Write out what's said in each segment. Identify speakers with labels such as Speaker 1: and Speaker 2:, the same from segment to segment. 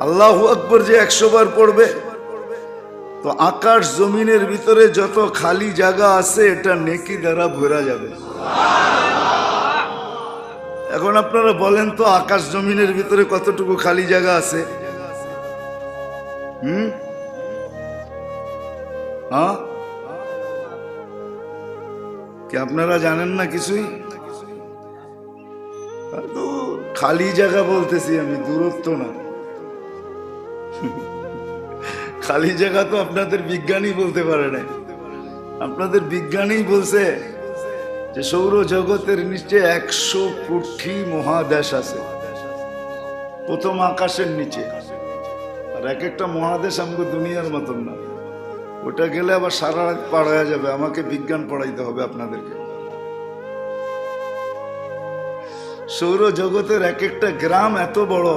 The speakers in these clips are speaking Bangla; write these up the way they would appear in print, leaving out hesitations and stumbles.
Speaker 1: আল্লাহু আকবার যে 100 বার পড়বে তো আকাশ জমিনের ভিতরে যত খালি জায়গা আছে এটা নেকি দ্বারা ভরা যাবে। এখন আপনারা বলেন তো আকাশ জমিনের ভিতরে কতটুকু খালি জায়গা আছে? হ্যাঁ, কি আপনারা জানেন না কিছুই? খালি জায়গা বলতেছি আমি, দূরত্ব না। খালি জায়গা তো আপনাদের বিজ্ঞানী বলতে পারে না। আপনাদের বিজ্ঞানী বলছে যে সৌরজগতের নিচে 100 কোটি মহাদেশ আছে প্রথম আকাশের নিচে। আর এক একটা মহাদেশ আমাকে দুনিয়ার মতন না, ওটা গেলে আবার সারা রাত পার হয়ে যাবে। আমাকে বিজ্ঞান পড়াইতে হবে আপনাদেরকে। সৌরজগতের এক একটা গ্রাম এত বড়,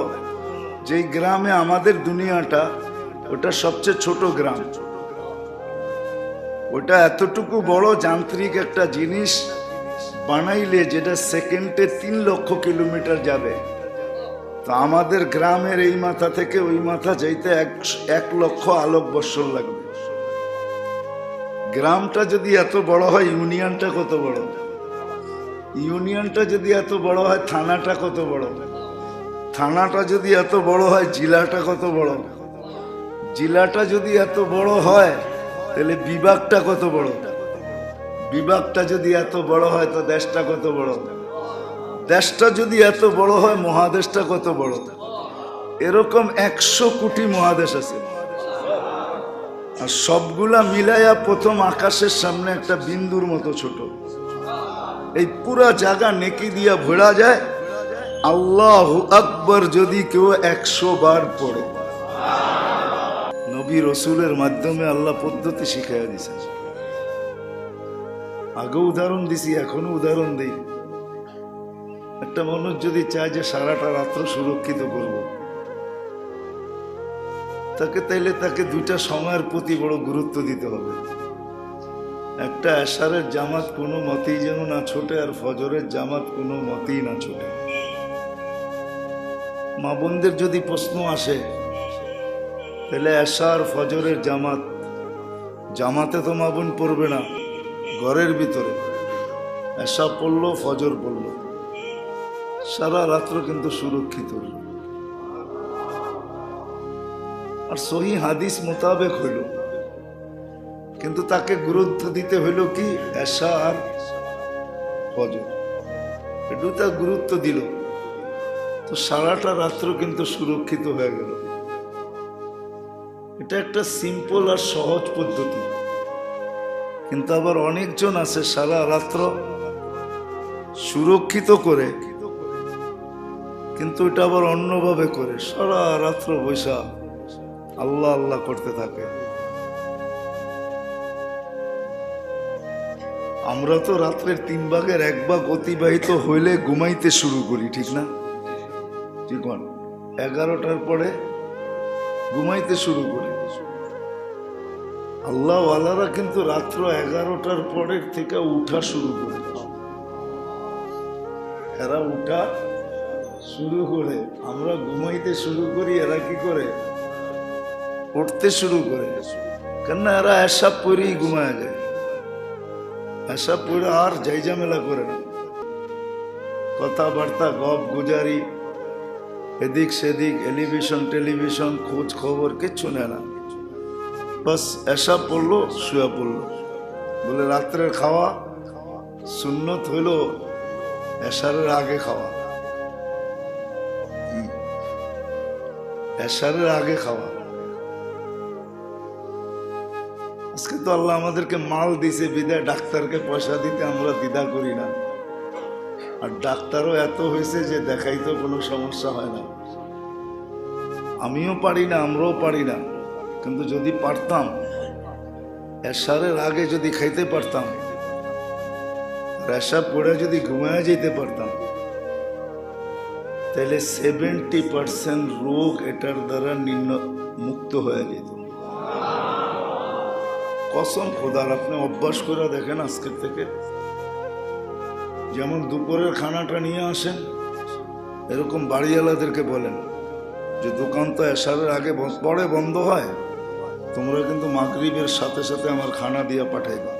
Speaker 1: যেই গ্রামে আমাদের দুনিয়াটা, ওটা সবচেয়ে ছোট গ্রাম। ওটা এতটুকু বড় যান্ত্রিক একটা জিনিস বানাইলে যেটা সেকেন্ডে 3 লক্ষ কিলোমিটার যাবে, তো আমাদের গ্রামের এই মাথা থেকে ওই মাথা যাইতে 1 লক্ষ আলোক বৎসর লাগবে। গ্রামটা যদি এত বড় হয়, ইউনিয়নটা কত বড়? ইউনিয়নটা যদি এত বড় হয়, থানাটা কত বড়? থানাটা যদি এত বড় হয়, জেলাটা কত বড়? জেলাটা যদি এত বড় হয়, তাহলে বিভাগটা কত বড়? বিভাগটা যদি এত বড় হয়, তো দেশটা কত বড়? দেশটা যদি এত বড় হয়, মহাদেশটা কত বড়? এরকম 100 কোটি মহাদেশ আছে। আর সবগুলা মিলাইয়া প্রথম আকাশের সামনে একটা বিন্দুর মতো ছোট। এই পুরা জায়গা নেকি দিয়া ভরা যায় আল্লাহু আকবার যদি কেউ 100 বার পড়ে। নবী রসুলের মাধ্যমে আল্লাহ পদ্ধতি শিখাইয়া দিছে। আগে উদাহরণ দিছি, এখনো উদাহরণ দিই। একটা মানুষ যদি চায় যে সারাটা রাত্র সুরক্ষিত করব, তাইলে তাকে 2টা সময়ের প্রতি বড় গুরুত্ব দিতে হবে। একটা এশারের জামাত কোনো মতেই যেন না ছোটে, আর ফজরের জামাত কোনো মতেই না ছোটে। মা বোনদের যদি প্রশ্ন আসে, তাহলে এশার ফজরের জামাতে তো মা বোন পড়বে না, ঘরের ভিতরে এশা পড়লো, ফজর পড়লো, সারা রাত্র কিন্তু সুরক্ষিত। আর সহি হাদিস মোতাবেক হইল, কিন্তু তাকে গুরুত্ব দিতে হইল কি এশা আর ফজর, একটু তা গুরুত্ব দিল, তো সারাটা রাত্র কিন্তু সুরক্ষিত হয়ে গেল। এটা একটা সিম্পল আর সহজ পদ্ধতি। কিন্তু আবার অনেকজন আছে সারা রাত্র সুরক্ষিত করে, কিন্তু এটা আবার অন্যভাবে করে, সারা রাত্র বৈশা আল্লাহ আল্লাহ করতে থাকে। আমরা তো রাত্রের 3 ভাগের 1 ভাগ অতিবাহিত হইলে ঘুমাইতে শুরু করি, ঠিক না? ঠিক, 11টার পরে ঘুমাইতে শুরু করি। আল্লাহ ওয়ালারা কিন্তু রাত্র 11টার পরের থেকে উঠা শুরু করে। এরা উঠা শুরু করে, আমরা ঘুমাইতে শুরু করি, এরা কি করে? উঠতে শুরু করে। কেননা এরা এসব পরেই ঘুমায় যায়, এসব পরে আর যাই ঝামেলা করে না, কথাবার্তা গপ গুজারি, এদিক সেদিক, টেলিভিশন খোঁজ খবর কিচ্ছু নেয় না। বাস এসব পড়লো, শুয়ে পড়লো। বলে রাত্রের খাওয়া সুন্নত হইল এশারের আগে খাওয়া, এশারের আগে খাওয়া। আজকে তো আল্লাহ আমাদেরকে মাল দিছে বিদায় ডাক্তারকে পয়সা দিতে আমরা দ্বিধা করি না। আর ডাক্তারও এত হয়েছে যে দেখাইতে কোনো সমস্যা হয় না। আমিও পারি না, আমরাও পারি না, কিন্তু যদি পারতাম, এশারের আগে যদি খাইতে পারতাম, এশা পড়ে যদি ঘুমায় যেতে পারতাম, তাহলে 70% রোগ এটার দ্বারা মুক্ত হয়ে যেত। কসম খোদার, আপনি অভ্যাস করে দেখেন আজকের থেকে। যেমন দুপুরের খানাটা নিয়ে আসেন, এরকম বাড়িওয়ালাদেরকে বলেন যে দোকান তো এশারের আগে পরে বন্ধ হয়, তোমরা কিন্তু মাগরিবের সাথে সাথে আমার খানা দিয়ে পাঠাইবা।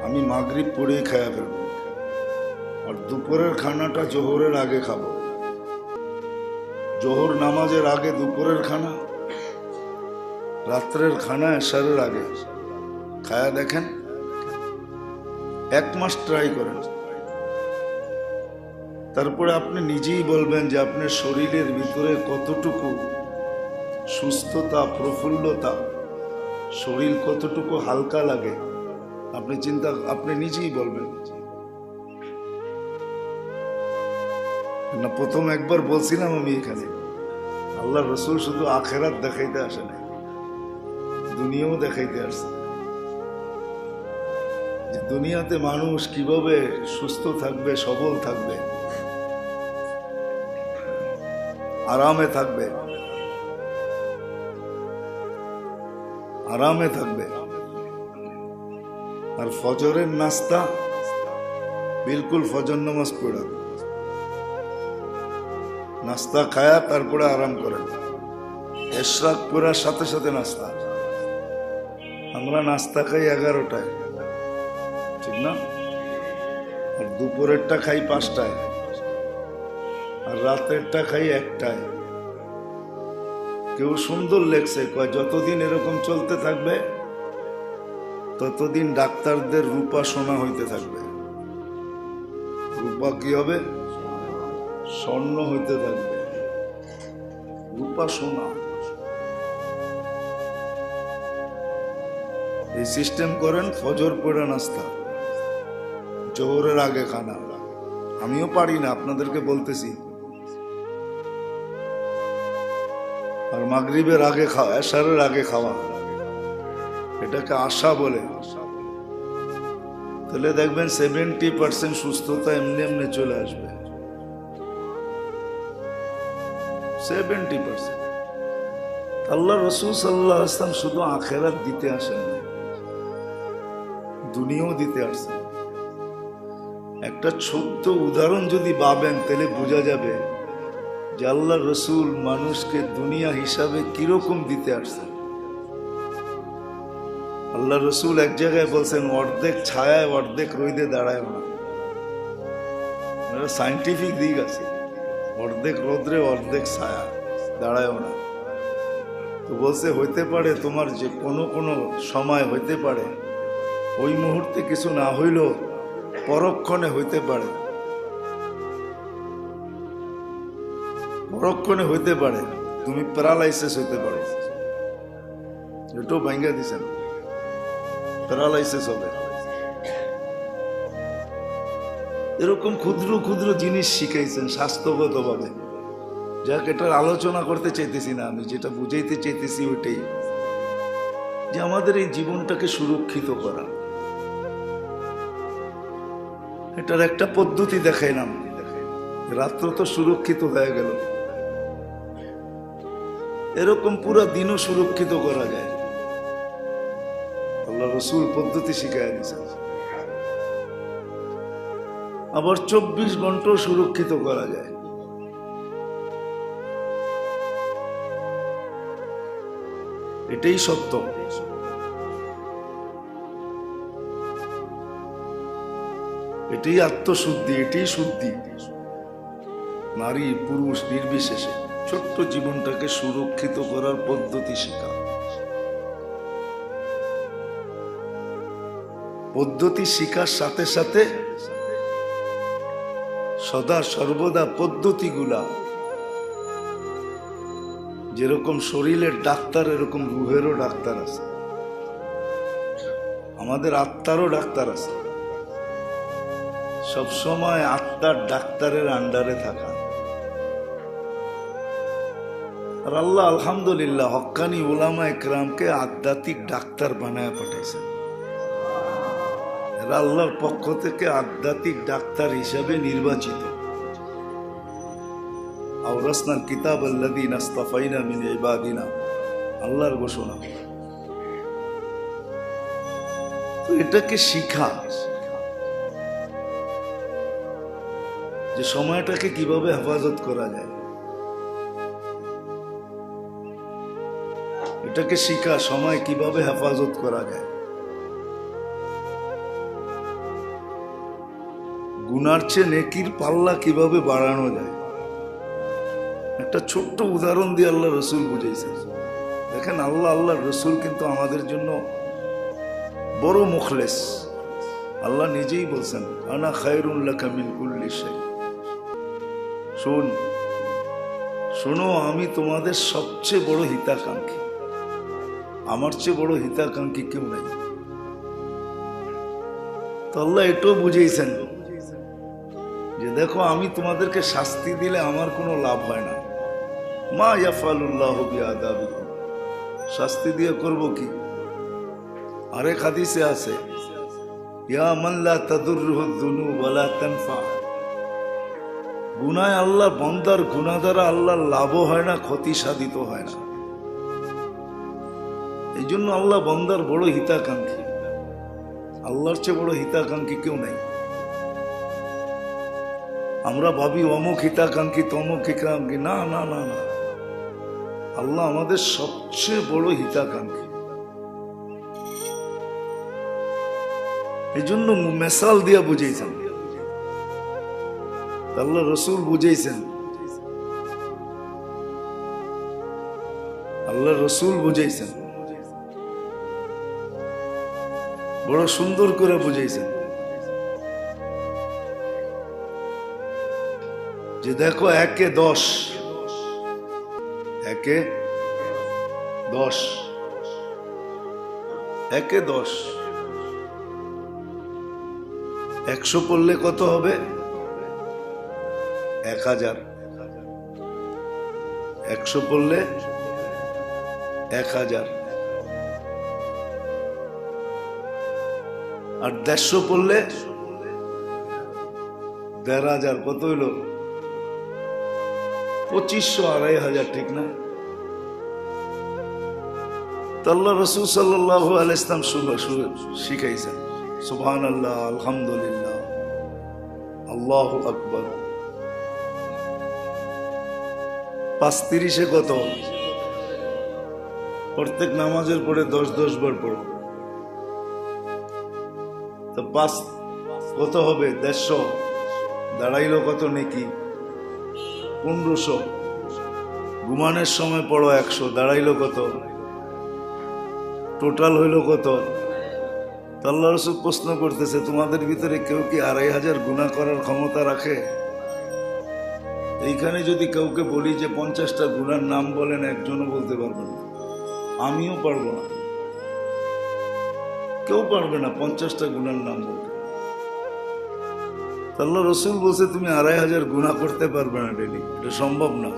Speaker 1: আমি মাগরিব পড়েই খাইয়া ফেলবো, আর দুপুরের খানাটা জোহরের আগে খাবো। জোহর নামাজের আগে দুপুরের খানা, রাত্রের খানা এশারের আগে খায়া দেখেন। 1 মাস ট্রাই করেন, তারপরে আপনি নিজেই বলবেন যে আপনার শরীরের ভিতরে কতটুকু সুস্থতা, প্রফুল্লতা, শরীর কতটুকু হালকা লাগে। আপনি নিজেই বলবেন না। প্রথম একবার বলছিলাম আমি এখানে, আল্লাহ রসুল শুধু আখেরাত দেখাইতে আসে না, দুনিয়াও দেখাইতে আসছে যে দুনিয়াতে মানুষ কিভাবে সুস্থ থাকবে, সবল থাকবে, আরামে থাকবে, আরামে থাকবে। আর ফজরের নাস্তা বিলকুল ফজর নামাজ পড়া, নাস্তা খায়া তারপরে আরাম করেন। এশরাক পড়ার সাথে সাথে নাস্তা। আমরা নাস্তা খাই 11টায়, ঠিক না? আর দুপুরেরটা খাই 5টায়, আর রাতেরটা খাই 1টায়। কেউ সুন্দর লেখছে, কয় যতদিন এরকম চলতে থাকবে ততদিন ডাক্তারদের রূপা সোনা হইতে থাকবে। রূপা কি হবে? স্বর্ণ হইতে থাকবে, রূপা সোনা। এই সিস্টেম করেন। ফজর পড়া নাস্তা, জোহরের আগে খানা। আমিও পারি না, আপনাদেরকে বলতেছি। আর মাগরিবের আগে খাওয়া, এশারের আগে খাওয়া, এটাকে আশা বলে। তাহলে দেখবেন 70% সুস্থতা এমনি এমনি চলে আসবে। 70%। আল্লাহ রসুল সাল্লাল্লাহু আলাইহি ওয়াসাল্লাম শুধু আখেরাত দিতে আসেন না, দুনিয়াও দিতে আসছেন। একটা ছোট্ট উদাহরণ যদি ভাবেন, তাহলে বোঝা যাবে যে আল্লাহ রসুল মানুষকে দুনিয়া হিসাবে কিরকম দিতে আসছেন। আল্লাহ রসুল এক জায়গায় বলছেন, অর্ধেক ছায়ায় অর্ধেক রোদে দাঁড়ায় না। সাইন্টিফিক দিক আছে, অর্ধেক রোদ্রে অর্ধেক ছায়া, দাঁড়ায় না। তো বলছে হইতে পারে তোমার যে কোনো সময় হইতে পারে, ওই মুহূর্তে কিছু না হইলেও পরক্ষণে হইতে পারে, পরক্ষণে হইতে পারে তুমি প্যারালাইসিস হইতে পারো। এটাও ভাঙ্গা দিছেন, প্যারালাইসিস হবে। এরকম ক্ষুদ্র ক্ষুদ্র জিনিস শিখাইছেন স্বাস্থ্যগত ভাবে। যাক, এটার আলোচনা করতে চাইতেছি না, আমি যেটা বুঝাইতে চাইতেছি ওইটাই, যে আমাদের এই জীবনটাকে সুরক্ষিত করা। এটার একটা পদ্ধতি দেখাইলাম, রাত্র তো সুরক্ষিত হয়ে গেল, এরকম পুরো দিনও সুরক্ষিত করা যায়। আল্লাহ রসুল পদ্ধতি শিখাই দিয়েছেন। আবার 24 ঘন্টাও সুরক্ষিত করা যায়। এটাই সত্য। এটাই আত্মশুদ্ধি, এটাই শুদ্ধি। নারী পুরুষ নির্বিশেষে ছোট্ট জীবনটাকে সুরক্ষিত করার পদ্ধতি শেখা। পদ্ধতি শিখার সাথে সাথে সদা সর্বদা পদ্ধতিগুলা, যেরকম শরীরের ডাক্তার, এরকম রুহেরও ডাক্তার আছে, আমাদের আত্মারও ডাক্তার আছে। সবসময় আত্মার ডাক্তারের আন্ডারে থাকা। আর আল্লাহ আলহামদুলিল্লাহ হক্কানি উলামা ইকরামকে আধ্যাত্মিক ডাক্তার বানায় পাঠাইছেন। এরা আল্লাহর পক্ষ থেকে আধ্যাত্মিক ডাক্তার হিসাবে নির্বাচিত। আওরাসনাল কিতাব আল্লাযীনা ইসতাফাইনা মিন ইবাদিনা, আল্লাহর ঘোষণা। তো এটাকে শিখা, যে সময়টাকে কিভাবে হেফাজত করা যায়। এটাকে শিখা সময় কিভাবে হেফাজত করা যায়। গুনার চেয়ে নেকির পাল্লা কিভাবে বাড়ানো যায়। একটা ছোট্ট উদাহরণ দিয়ে আল্লাহ রসুল বুঝাইছে। দেখেন আল্লাহ রসুল কিন্তু আমাদের জন্য বড় মুখলেস। আল্লাহ নিজেই বলছেন আনা খায়রুন লাকা মিন কুল্লি শাই। শোনো আমি তোমাদের সবচেয়ে বড় হিতাকাঙ্ক্ষী, আমার চেয়ে বড় হিতাকাঙ্ক্ষী কেউ নাই। তো আল্লাহ এটাও বুঝেছেন যে দেখো আমি তোমাদেরকে শাস্তি দিলে আমার কোনো লাভ হয় না। মা ইয়াফালুল্লাহু বিআযাবিকুম, শাস্তি দিয়ে করব কি। আরেক হাদিসে আছে ইয়া মান লা তাদুররুহু যুনুব ওয়া লা তানফা। গুনায় আল্লাহ বান্দার গুনাহ দ্বারা আল্লাহর লাভও হয় না, ক্ষতি সাধিত হয় না। এই জন্য আল্লাহ বান্দার বড় হিতাকাঙ্ক্ষী। আল্লাহর চেয়ে বড় হিতাকাঙ্ক্ষী কেউ নাই। আমরা ভাবি অমুক হিতাকাঙ্ক্ষী তমুক হিতাকাঙ্ক্ষী, না না না না, আল্লাহ আমাদের সবচেয়ে বড় হিতাকাঙ্ক্ষী। এই জন্য মেসাল দিয়া বুঝেছেন, আল্লাহ রসুল বুঝেছেন, আল্লাহ রসুল বুঝেছেন, বড় সুন্দর করে বুঝেছেন যে দেখো একে 10, একে 10, একে 10, 100 পড়লে কত হবে? 1000। 100 পড়লে 1000, আর 150 পড়লে 1500, কত হইল? 2500, 2500, ঠিক না? আল্লাহ রাসূল সাল্লাল্লাহু আলাইহি ওয়াসাল্লাম শিখাইছেন সুবহানাল্লাহ, আলহামদুলিল্লাহ, আল্লাহু আকবার। 5-30 কত? প্রত্যেক নামাজের পরে 10-10 বার পড়ো। তো 5 কত হবে? 150। দাঁড়াইলো কত নেকি? 1500। ঘুমানোর সময় পড়ো 100, দাঁড়াইলো কত? টোটাল হইল কত? আল্লাহ রাসূল প্রশ্ন করতেছে তোমাদের ভিতরে কেউ কি 2500 গুনাহ করার ক্ষমতা রাখে? এইখানে যদি কাউকে বলি যে 50টা গুনার নাম বলেন, একজনও বলতে পারবে না। আমিও পারবো না, কেউ পারবে না 50টা গুনার নাম বলতে। আল্লাহ রাসূল বলছে তুমি 2500 গুনাহ করতে পারবে না ডেলি, এটা সম্ভব না।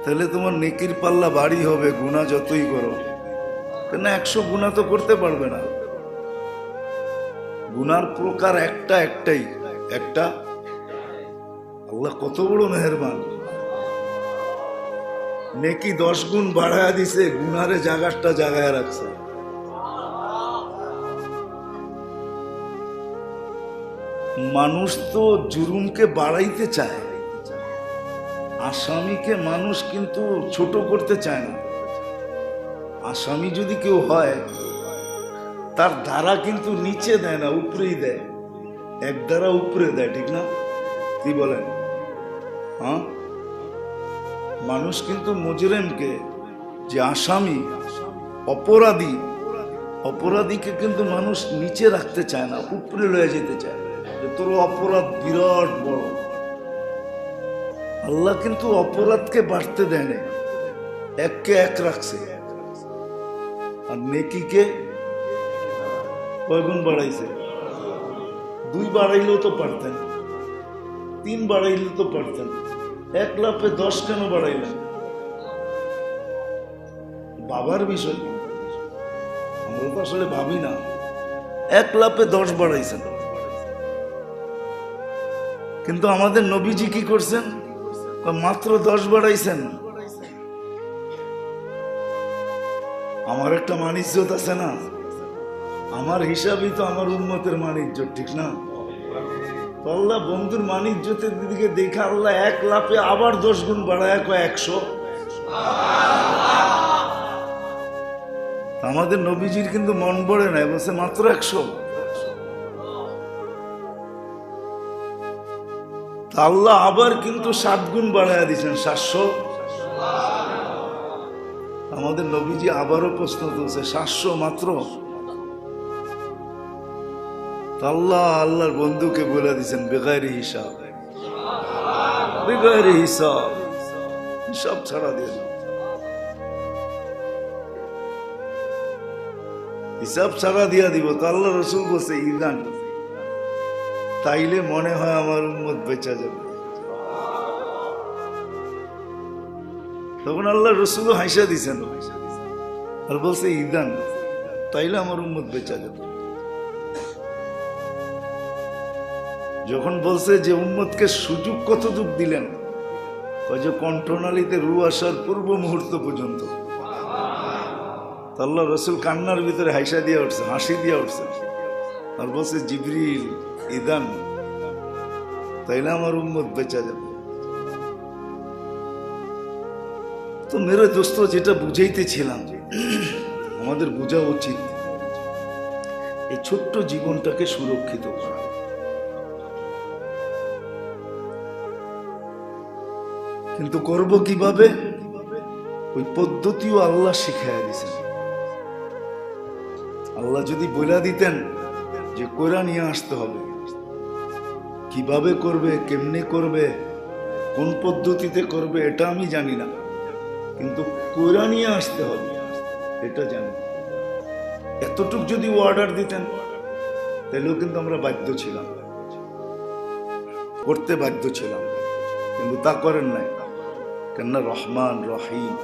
Speaker 1: তাহলে তোমার নেকির পাল্লা ভারী হবে গুনাহ যতই করো, কেন 100 গুনাহ তো করতে পারবে না। গুনার প্রকার একটাই, একটা। আল্লাহ কত বড় মেহেরবান, নেকি 10 গুণ বাড়ায়া দিছে, গুনারে জায়গাটা জাগায় রাখছে। মানুষ তো জুলুমকে বাড়াইতে চায়, আসামিকে মানুষ কিন্তু ছোট করতে চায় না। আসামি যদি কেউ হয় তার ধারা কিন্তু নিচে দেয় না, উপরেই দেয়। এক ধারা উপরে দেয়, ঠিক না? কি বলেন? হ্যাঁ, মানুষ কিন্তু মুজরিমকে, যে আসামি, অপরাধীকে কিন্তু মানুষ নিচে রাখতে চায় না, উপরে লয়ে যেতে চায়। তোর অপরাধ বিরাট বড়। আল্লাহ কিন্তু অপরাধকে বাড়তে দেয় না, এককে এক রাখছে। আর নেকিকে কয় গুণ বাড়াইছে? 2 বাড়াইলেও তো পারতেন, 3 বাড়াইলেও তো পারতেন, 1 লাফে 10 কেন বাড়াইলেন? বাবার বিষয়, আমরা তো আসলে ভাবি না। 1 লাফে 10 বাড়াইছেন। কিন্তু আমাদের নবীজি কি করছেন? মাত্র 10 বাড়াইছেন। আমার একটা মানিজ্যত আছে না, আমার হিসাবই তো আমার উম্মতের মানিজ্যত, ঠিক না? আল্লাহ বন্ধুর মানিজ্যতের দিকে দেখে আল্লাহ 1 লাফে আবার 10 গুণ বাড়ায় 100। আমাদের নবীজির কিন্তু মন পড়ে নাই, বলছে মাত্র 100। আল্লাহ আবার কিন্তু 7 গুণ বাড়াইয়া দিচ্ছেন, 700। আমাদের নবীজি আবারও প্রশ্ন তুলছে, 700 মাত্র? আল্লাহ আল্লাহর বন্ধুকে বলে দিচ্ছেন বেগাইরে হিসাব, বেগাইরে হিসাব, হিসাব ছাড়া দিয়ে, হিসাব ছাড়া দিয়া দিব। তো আল্লাহ রসুল বলছে ইদান, তাইলে মনে হয় আমার উম্মত বেঁচে যাবে। তখন আল্লাহ রসুলও হাসা দিছেন আর বলছে ইদান, তাইলে আমার উম্মত বেঁচে যাবে। যখন বলছে যে উম্মতকে সুযোগ কতটুক দিলেন, যে কণ্ঠনালীতে রু আসার পূর্ব মুহূর্ত পর্যন্ত, আল্লাহ রসুল কান্নার ভিতরে হাসা দিয়ে উঠছে, হাসি দিয়ে উঠছে আর বলছে জিবরিল ইদান, তাইলে আমার উম্মত বেঁচে যাবে। তো মেরে দোস্ত, যেটা বুঝাইতেছিলাম, আমাদের বোঝা উচিত এই ছোট্ট জীবনটাকে সুরক্ষিত করা। কিন্তু করব কিভাবে? ওই পদ্ধতিও আল্লাহ শিখাইয়া দিয়েছেন। আল্লাহ যদি বলে দিতেন যে কোরআন নিয়ে আসতে হবে, কিভাবে করবে, কেমনে করবে, কোন পদ্ধতিতে করবে, এটা আমি জানি না, কিন্তু কোরআন নিয়ে আসতে হবে এটা জানি। এতটুক যদি অর্ডার দিতেন তাহলেও কিন্তু আমরা বাধ্য ছিলাম, করতে বাধ্য ছিলাম, কিন্তু তা করেন নাই। কেননা রহমান রহিম,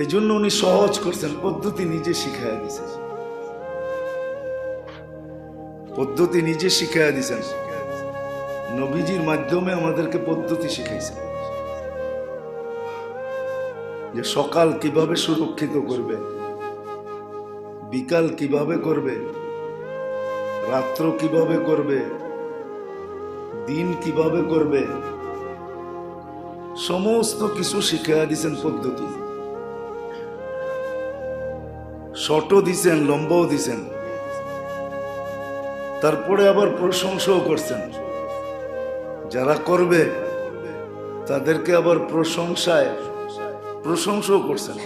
Speaker 1: এই জন্য উনি সহজ করছেন, পদ্ধতি নিজে শিখাইয়া দিয়েছেন, পদ্ধতি নিজে শিখাইয়া দিয়েছেন। নবীজির মাধ্যমে আমাদেরকে পদ্ধতি শিখাইছেন যে সকাল কিভাবে সুরক্ষিত করবে, বিকাল কিভাবে করবে, রাত্র কিভাবে করবে, দিন কিভাবে করবে, সমস্ত কিছু শিখাইয়া দিয়েছেন পদ্ধতি। শর্টও দিছেন, লম্বাও দিছেন, তারপরে আবার প্রশংসাও করছেন। যারা করবে তাদেরকে আবার প্রশংসাও করছেন,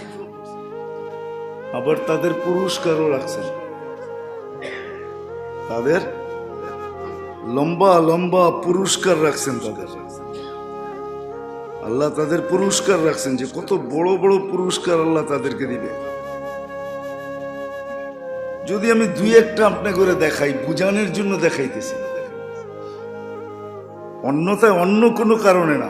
Speaker 1: আবার তাদের পুরস্কারও রাখছেন। তাদের লম্বা লম্বা পুরস্কার রাখছেন, তাদের আল্লাহ তাদের পুরস্কার রাখছেন, যে কত বড় বড় পুরস্কার আল্লাহ তাদেরকে দিবে। যদি আমি দুই একটা আপনি করে দেখাই, বুঝানোর জন্য দেখাইতেছি, অন্যথায় অন্য কোনো কারণে না।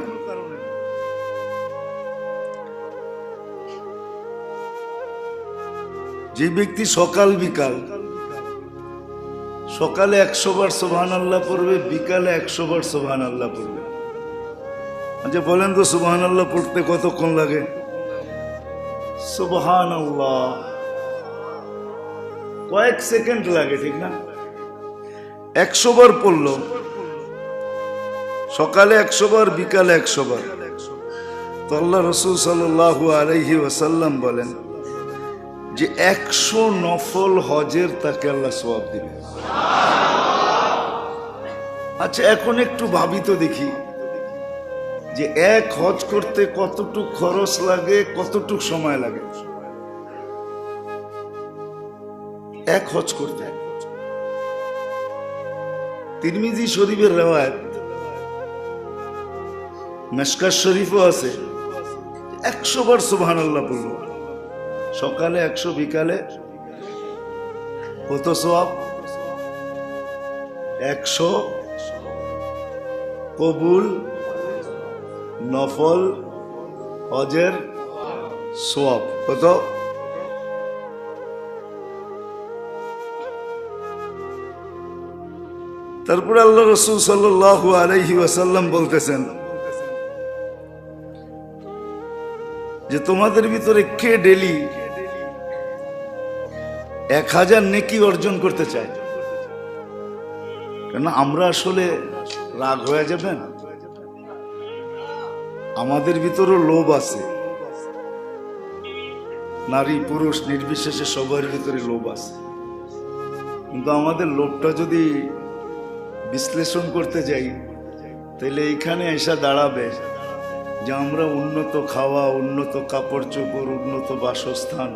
Speaker 1: যে ব্যক্তি সকাল বিকাল, সকালে 100 বার সুবহানাল্লাহ পড়বে, বিকালে 100 বার সুবহানাল্লাহ পড়বে। আচ্ছা বলেন তো, সুবহানাল্লাহ পড়তে কতক্ষণ লাগে? সুবহানাল্লাহ কয়েক সেকেন্ড লাগে, ঠিক না? 100 বার পড়লো, সকালে 100 বার, বিকালে 100 বার। তো আল্লাহ রাসূল সাল্লাল্লাহু আলাইহি ওয়াসাল্লাম বলেন যে 100 নফল হজের তাকে আল্লাহ সওয়াব দিবে। আচ্ছা এখন একটু ভাবি তো দেখি, যে এক হজ করতে কতটুক খরচ লাগে, কতটুক সময় লাগে এক হজ করতে? তিরমিজি শরীফের রওয়ায়াত, মিশকাত শরীফও আছে, 100 বার সুবহানাল্লাহ পড়ল, সকালে 100, বিকালে কত সওয়াব? 100 কবুল নফল হজের সওয়াব। কত? তারপরে আল্লাহ রাসূল সাল্লাল্লাহু আলাইহি ওয়াসাল্লাম বলতেছেন যে তোমাদের ভিতরে কে ডেলি 1000 নেকি অর্জন করতে চায়? কেন আমরা আসলে রাগ হয়ে যাবেন, আমাদের ভিতরও লোভ আছে, নারী পুরুষ নির্বিশেষে সবার ভিতরে লোভ আছে। কিন্তু আমাদের লোভটা যদি বিশ্লেষণ করতে যাই, তাহলে এইখানে এসে দাঁড়াবে যে আমরা উন্নত খাওয়া, উন্নত কাপড় চোপড়, উন্নত বাসস্থান,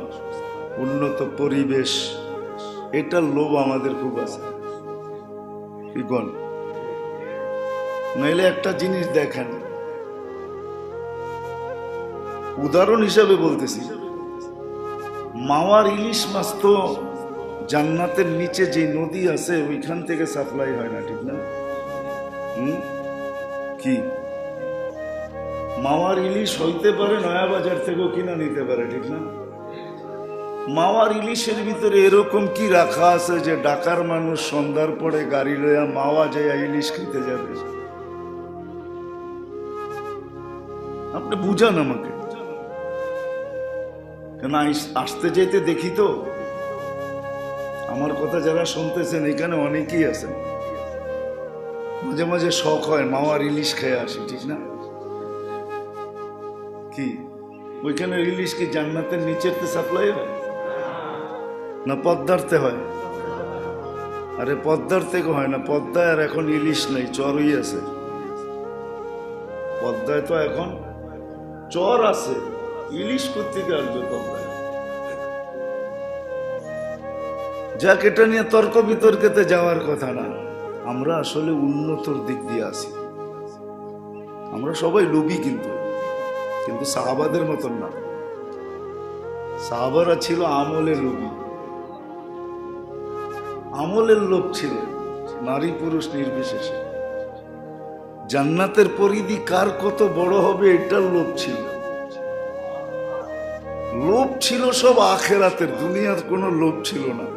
Speaker 1: উন্নত পরিবেশ, এটার লোভ আমাদের খুব আছে। নইলে একটা জিনিস দেখেন, উদাহরণ হিসাবে বলতেছি, মাওয়ার ইলিশ মাছ তো জান্নাতের নিচে যে নদী আছে ওইখান থেকে সাপ্লাই হয় না, ঠিক না? কি মাওয়ার ইলিশ হইতে পারে নয়া বাজার থেকেও কিনা নিতে পারে, ঠিক না? মাওয়ার ইলিশের ভিতরে এরকম কি রাখা আছে যে ঢাকার মানুষ সন্ধ্যার পরে গাড়ি লইয়া মাওয়া যায় ইলিশ খেতে যাবে? আপনি বুঝান আমাকে, কেন আসতে যেতে দেখি তো, আমার কথা যারা শুনতেছেন এখানে অনেকেই আছেন, মাঝে মাঝে শখ হয় মাওয়ার ইলিশ খেয়ে আসি, ঠিক না? কি ওইখানে ইলিশ কি জান্নাতের নিচের সাপ্লাই হয় না পদ্মারতে হয়? আরে পদ্মার থেকে হয় না, পদ্মায় আর এখন ইলিশ নাই, চরই আছে। পদ্মায় তো এখন চর আছে, ইলিশ কোত্থেকে আসবে পদ্মায়? যাক, এটা নিয়ে তর্ক বিতর্কেতে যাওয়ার কথা না। আমরা আসলে উন্নতর দিক দিয়ে আছি, আমরা সবাই লোভী, কিন্তু সাহাবাদের মতন না। সাহাবারা ছিল আমলের লোভী, আমলের লোভ ছিল, নারী পুরুষ নির্বিশেষে। জান্নাতের পরিধি কার কত বড় হবে এটার লোভ ছিল। লোভ ছিল সব আখেরাতের, দুনিয়ার কোনো লোভ ছিল না।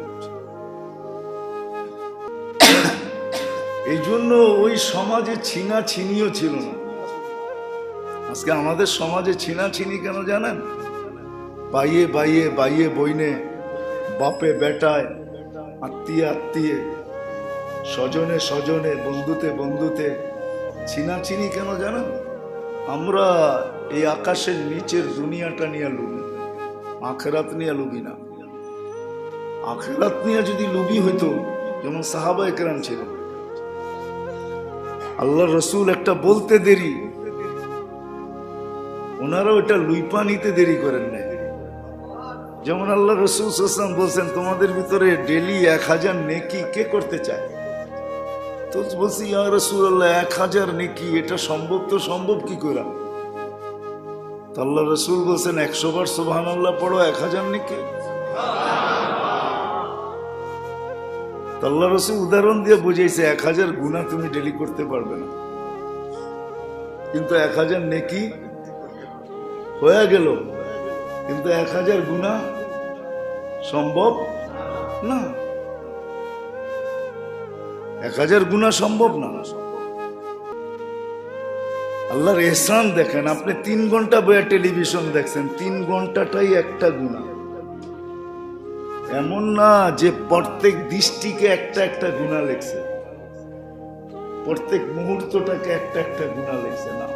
Speaker 1: এই জন্য ওই সমাজে ছিনাছিনিও ছিল না। আজকে আমাদের সমাজে ছিনাছিনি কেন জানেন? বাইয়ে বাইয়ে, বাইয়ে বইনে, বাপে বেটায়, আত্মীয় আত্মীয়, স্বজনে স্বজনে, বন্ধুতে বন্ধুতে ছিনাছিনি কেন জানেন? আমরা এই আকাশের নিচের দুনিয়াটা নিয়ে লুবি, আখেরাত নিয়ে লুবি না। আখেরাত নিয়ে যদি লুবি হইতো, যেমন সাহাবায়ে কেরাম ছিল, আল্লাহ রসুল একটা বলতে দেরি, ওনারা ওইটা লুইপা নিতে দেরি করেন নাই। যেমন আল্লাহ রসুল সাল্লাল্লাহু বলছেন, তোমাদের ভিতরে ডেলি 1000 নেকি কে করতে চায়? তো বলছি, ইয়া রাসূলুল্লাহ 1000 নেকি এটা সম্ভব? তো সম্ভব কি করে? তো আল্লাহ রসুল বলছেন, 100 বার সুবহানাল্লাহ পড়ো, 1000 নেকি। আল্লাহ রসুল উদাহরণ দিয়ে বুঝাইছে, 1000 গুনাহ তুমি ডেলি করতে পারবে না, কিন্তু 1000 নেকি হয়ে গেল, কিন্তু 1000 গুনাহ সম্ভব না। 1000 গুনাহ সম্ভব না। আল্লাহর এহসান দেখেন, আপনি 3 ঘন্টা বইয়া টেলিভিশন দেখছেন, 3 ঘন্টাটাই একটা গুনাহ। এমন না যে প্রত্যেক দৃষ্টিকে একটা একটা গুনাহ লেখছে, প্রত্যেক মুহূর্তটাকে একটা একটা গুনাহ লেখছে না।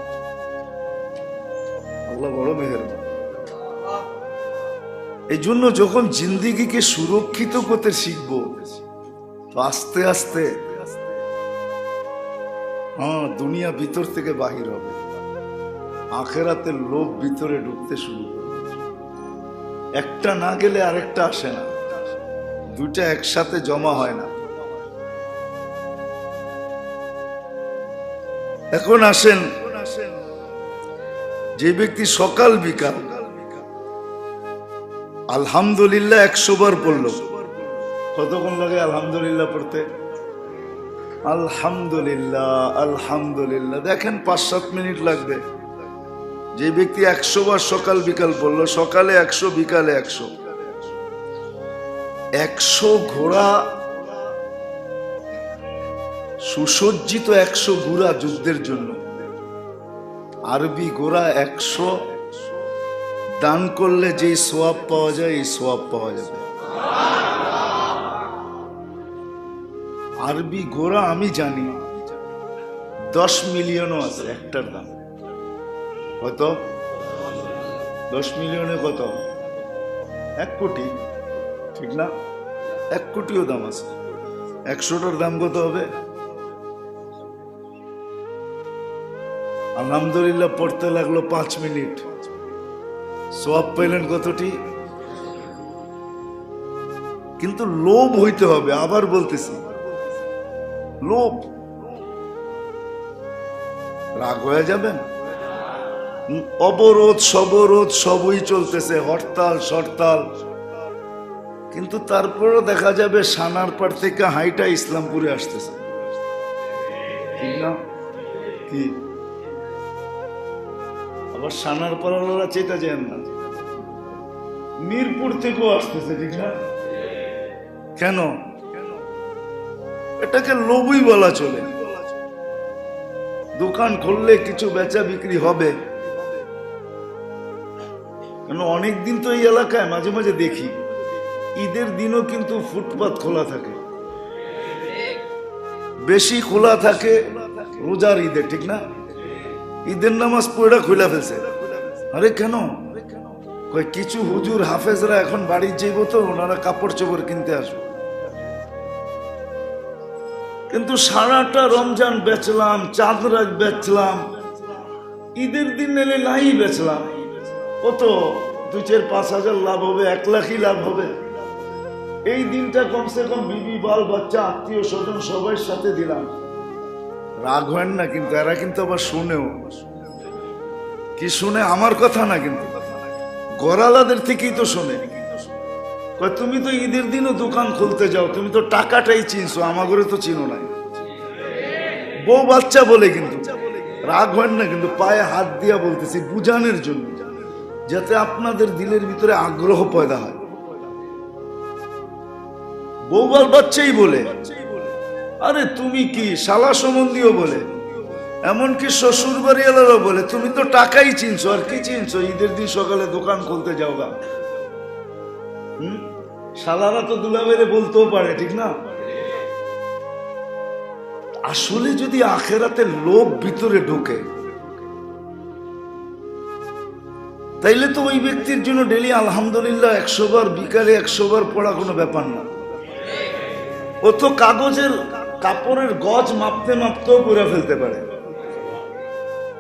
Speaker 1: আল্লাহ বড় মেহেরবান। এই জন্য যখন জিন্দিগিকে সুরক্ষিত করতে শিখবো, তো আস্তে আস্তে দুনিয়া ভিতর থেকে বাহির হবে, আখেরাতের লোভ ভিতরে ঢুকতে শুরু করবে। একটা না গেলে আরেকটা আসে না, দুইটা একসাথে জমা হয় না। এখন আসেন, যে ব্যক্তি সকাল বিকাল আলহামদুলিল্লাহ 100 বার পড়ল, কতক্ষণ লাগে আলহামদুলিল্লাহ পড়তে? আলহামদুলিল্লাহ আলহামদুলিল্লাহ, দেখেন 5-7 মিনিট লাগবে। যে ব্যক্তি 100 বার সকাল বিকাল পড়ল, সকালে 100, বিকালে 100, 100 ঘোড়া সুসজ্জিত, 100 ঘোড়া যুদ্ধের জন্য, আরবি ঘোড়া 100 দান করলে যে সোয়াব পাওয়া যায়, এই সোয়াব পাওয়া যাবে। আরবি ঘোড়া আমি জানি 10 মিলিয়নও আছে, একটার দাম কত? 10 মিলিয়নে কত? 1 কোটি, ঠিক না? 1 কোটিও দাম আছে। 100টার দাম কত হবে? আলহামদুলিল্লাহ পড়তে লাগলো 5 মিনিট, সওয়াব পেলেন কতটি? কিন্তু লোভ হইতে হবে, আবার বলতেছি লোভ। রাগ হয়ে যাবেন? অবরোধ সবরোধ সবই চলতেছে, হরতাল সরতাল, কিন্তু তারপরও দেখা যাবে সানারপাড় থেকে হাইটা ইসলামপুরে আসতেছে, ঠিক না? কি আবার সানারপাড়ারা চেতা যায় না, মিরপুর থেকেও আসতেছে, ঠিক না? কেন? এটাকে লোভই বলা চলে। দোকান খুললে কিছু বেচা বিক্রি হবে, কেন অনেকদিন তো এই এলাকায় মাঝে মাঝে দেখি ঈদের দিনও কিন্তু ফুটপাত খোলা থাকে, বেশি খোলা থাকে রোজার ঈদে, ঠিক না? ঈদের নামাজ পড়া খুলে ফেলছে। আরে কেন? কয় কিছু হুজুর হাফেজরা এখন বাড়ি যাইব, তো ওনারা কাপড় চোপড় কিনতে আসবে। কিন্তু সারাটা রমজান বেচলাম, চাঁদ রাত বেচলাম, ঈদের দিন এলে নাই বেচলাম, কত 2-4-5 হাজার লাভ হবে, 1 লাখই লাভ হবে। এই দিনটা কমসে কম বিবি বাল বাচ্চা আত্মীয় স্বজন সবার সাথে দিলাম। রাগ হয় না, কিন্তু এরা কিন্তু আবার শুনেও কি শুনে, আমার কথা না কিন্তু গরালাদের থেকেই তো শোনে। তুমি তো ঈদের দিনও দোকান খুলতে যাও, তুমি তো টাকাটাই চিনছো, আমাগরে তো চিনো নাই। বউ বাচ্চা বলে, কিন্তু রাগ হয় না, কিন্তু পায়ে হাত দিয়া বলতেছি বুঝানোর জন্য, যাতে আপনাদের দিলের ভিতরে আগ্রহ পয়দা হয়। বউ বাল বাচ্চাই বলে, আরে তুমি কি শালা সম্বন্ধীও বলে, এমনকি শ্বশুর বাড়ি এলারও বলে তুমি তো টাকাই চিনছো, আর কি চিনছো? ঈদের দিন সকালে দোকান খুলতে যাও গা। শালারা তো দুলাবেরে বলতেও পারে, ঠিক না? আসলে যদি আখেরাতে লোভ ভিতরে ঢোকে, তাইলে তো ওই ব্যক্তির জন্য ডেলি আলহামদুলিল্লাহ 100 বার, বিকালে 100 বার পড়া কোনো ব্যাপার না। ও তো কাগজের কাপড়ের গজ মাপতে মাপতেও করে ফেলতে পারে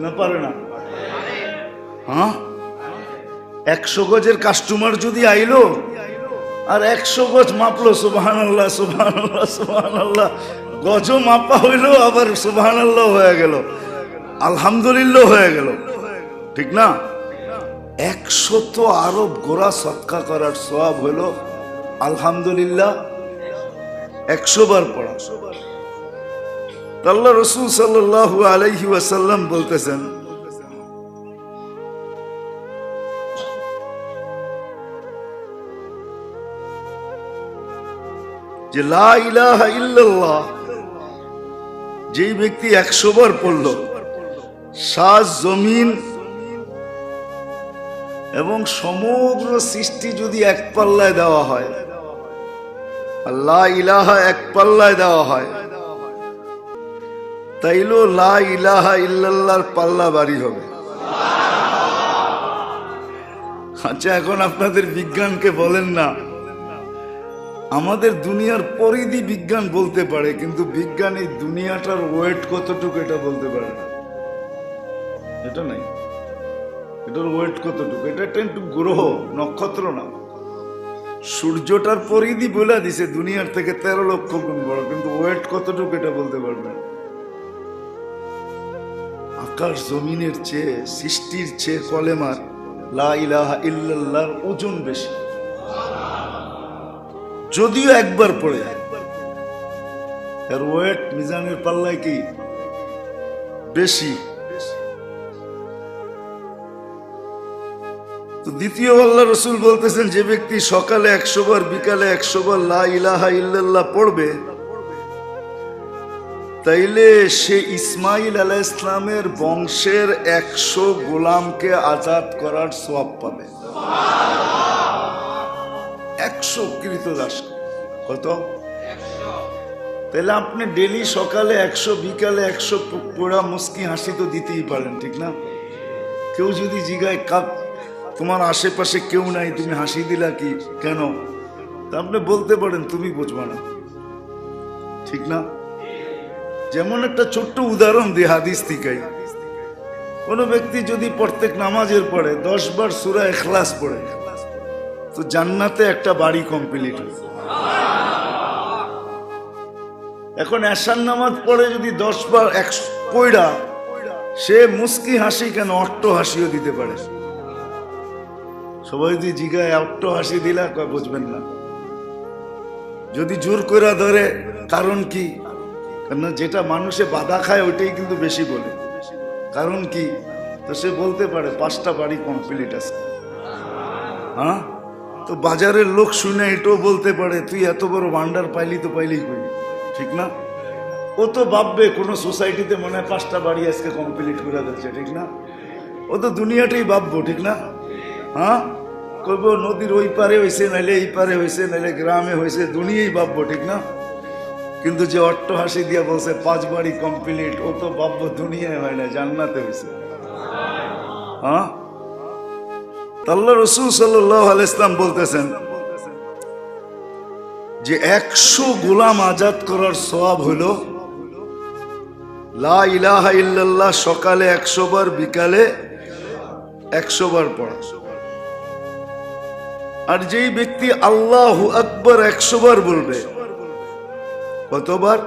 Speaker 1: না, পারে না? হ্যাঁ, 100 গজের কাস্টমার যদি আইলো আর 100 গজ মাপলো, সুবহানাল্লাহ সুবহানাল্লাহ সুবহানাল্লাহ, গজও মাপা হইলো, আবার সুবহানাল্লাহ হয়ে গেল, আলহামদুলিল্লাহ হয়ে গেল, ঠিক না? 100 আরব গোরা সদকা করার সওয়াব হলো আলহামদুলিল্লাহ 100 বার পড়া। আল্লাহ রাসূল সাল্লাল্লাহু আলাইহি ওয়াসাল্লাম বলতেছেন, যে লা ইলাহা ইল্লাল্লাহ যেই ব্যক্তি 100 বার পড়ল, 7 জমিন এবং সমগ্র সৃষ্টি যদি এক পাল্লায় দেওয়া হয়, লা ইলাহা এক পাল্লায় দেওয়া হয়, তাইলেও লা ইলাহা ইল্লাল্লাহর পাল্লা বাড়ি হবে। আচ্ছা, এখন আপনাদের বিজ্ঞানকে বলেন না, আমাদের দুনিয়ার পরিধি বিজ্ঞান বলতে পারে, কিন্তু বিজ্ঞান এই দুনিয়াটার ওয়েট কতটুকু এটা বলতে পারে না। এটা নাই, এটার ওয়েট কতটুকু, এটা একটা গ্রহ, নক্ষত্র না। সূর্যটার পরিধি বলে দিছে দুনিয়ার থেকে 13 লক্ষ গুণ বড়, কিন্তু ওয়েট কতটুকু এটা বলতে পারবে না। আকাশ জমিনের চেয়ে, সৃষ্টির চেয়ে কলেমার লা ইলাহা ইল্লাল্লাহর ওজন বেশি, যদিও একবার পড়ে যায়, এর ওয়েট মিজানের পাল্লায় কি বেশি। তো দ্বিতীয় আল্লাহ রাসূল বলতেছেন, যে ব্যক্তি সকালে 100 বার, বিকালে 100 বার লা ইলাহা ইল্লাল্লাহ পড়বে, তাইলে সে ইসমাইল আলাইহিস সালামের বংশের 100 গোলামকে আজাদ করার সওয়াব পাবে। 100 কৃতদাস, কত? তাহলে আপনি ডেলি সকালে 100, বিকালে 100 পড়া মুস্কি হাসি তো দিতেই পারেন, ঠিক না? কেউ যদি জিগায় তোমার আশেপাশে কেউ নাই, তুমি হাসি দিলা কি কেন, তা আপনি বলতে পারেন তুমি বুঝবা না, ঠিক না? যেমন একটা ছোট্ট উদাহরণ দিই হাদিস থেকে। কোন ব্যক্তি যদি প্রত্যেক নামাজের পরে 10 বার সূরা ইখলাস পড়ে, তো জান্নাতে একটা বাড়ি কমপ্লিট হয়। এখন এশার নামাজ পড়ে যদি 10 বার পড়া, সে মুস্কি হাসি কেন অট্ট হাসিও দিতে পারে। সবাই যদি জিগায় অট্ট হাসি দিলা, কয় বুঝবেন না। যদি জোর করে ধরে, কারণ কি? কারণ যেটা মানুষে বাধা খায় ওইটাই কিন্তু বেশি বলে। কারণ কি? তো সে বলতে পারে 5টা বাড়ি কমপ্লিট আছে। হ্যাঁ, তো বাজারের লোক শুনে এটাও বলতে পারে তুই এত বড় ভান্ডার পাইলি, তো পাইলেই করি, ঠিক না? ও তো ভাববে কোন সোসাইটিতে মনে হয় 5টা বাড়ি আজকে কমপ্লিট করে দিচ্ছে, ঠিক না? ও তো দুনিয়াটাই ভাববো, ঠিক না? হ্যাঁ, কইব নদীর ওই পারে হয়েছে, নাইলে এই পারে হয়েছে, নাইলে গ্রামে হয়েছে, দুনিয়াই ভাববো, ঠিক না? কিন্তু যে অট্ট হাসি দিয়া বলছে 5 বাড়ি কমপ্লিট, ও তো ভাববো দুনিয়ায় হয় না, জান্নাতে হয়েছে। হ্যাঁ, আল্লাহ রাসূল সাল্লাল্লাহু আলাইহি ওয়াসাল্লাম বলতেছেন যে 100 গোলাম আজাদ করার সওয়াব হলো লা ইলাহা ইল্লাল্লাহ সকালে 100 বার, বিকালে 100 বার পড়া। আর যেই ব্যক্তি আল্লাহু আকবার 100 বার বলবে, কতবার?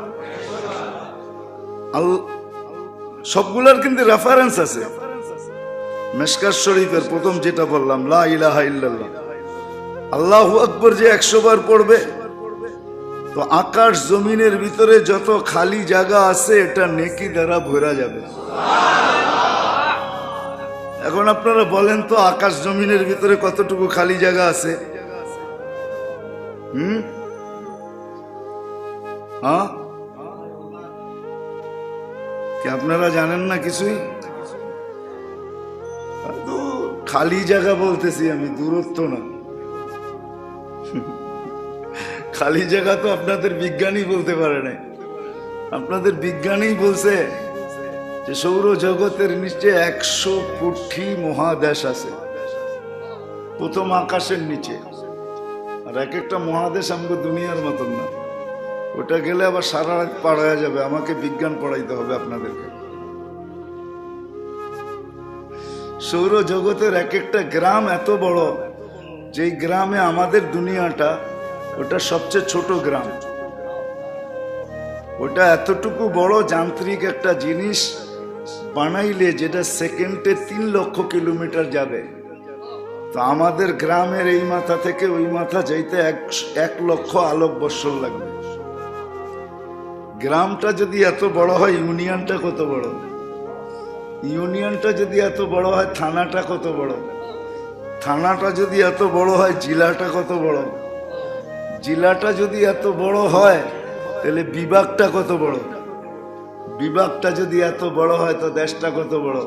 Speaker 1: সবগুলার কিন্তু রেফারেন্স আছে। মিশকাত শরীফের প্রথম যেটা বললাম, লা ইলাহা ইল্লাল্লাহ, আল্লাহু আকবার যে 100 বার পড়বে, তো আকাশ জমিনের ভিতরে যত খালি জায়গা আছে এটা নেকি দ্বারা ভরা যাবে। এখন আপনারা বলেন তো, আকাশ জমিনের ভিতরে কতটুকু খালি জায়গা আছে? হ্যাঁ, কি আপনারা জানেন না কিছুই? খালি জায়গা বলতেছি আমি, দূরত্ব না। খালি জায়গা তো আপনাদের বিজ্ঞানী বলতে পারে না। আপনাদের বিজ্ঞানী বলছে যে সৌর জগতের নিচে 100 কোটি মহাদেশ আছে, প্রথম আকাশের নিচে। আর এক একটা মহাদেশ আমাকে দুনিয়ার মতন না, ওটা গেলে আবার সারা রাত পার হয়ে যাবে, আমাকে বিজ্ঞান পড়াইতে হবে আপনাদেরকে। সৌর জগতের এক একটা গ্রাম এত বড়, যেই গ্রামে আমাদের দুনিয়াটা, ওটা সবচেয়ে ছোট গ্রাম। ওটা এতটুকু বড় যান্ত্রিক একটা জিনিস বানাইলে যেটা সেকেন্ডে 3 লক্ষ কিলোমিটার যাবে, তো আমাদের গ্রামের এই মাথা থেকে ওই মাথা যাইতে 1 লক্ষ আলোক বৎসর লাগবে। গ্রামটা যদি এত বড় হয়, ইউনিয়নটা কত বড়? ইউনিয়নটা যদি এত বড় হয়, থানাটা কত বড়? থানাটা যদি এত বড় হয়, জেলাটা কত বড়? জেলাটা যদি এত বড় হয়, তাহলে বিভাগটা কত বড়? বিভাগটা যদি এত বড় হয়, তো দেশটা কত বড়?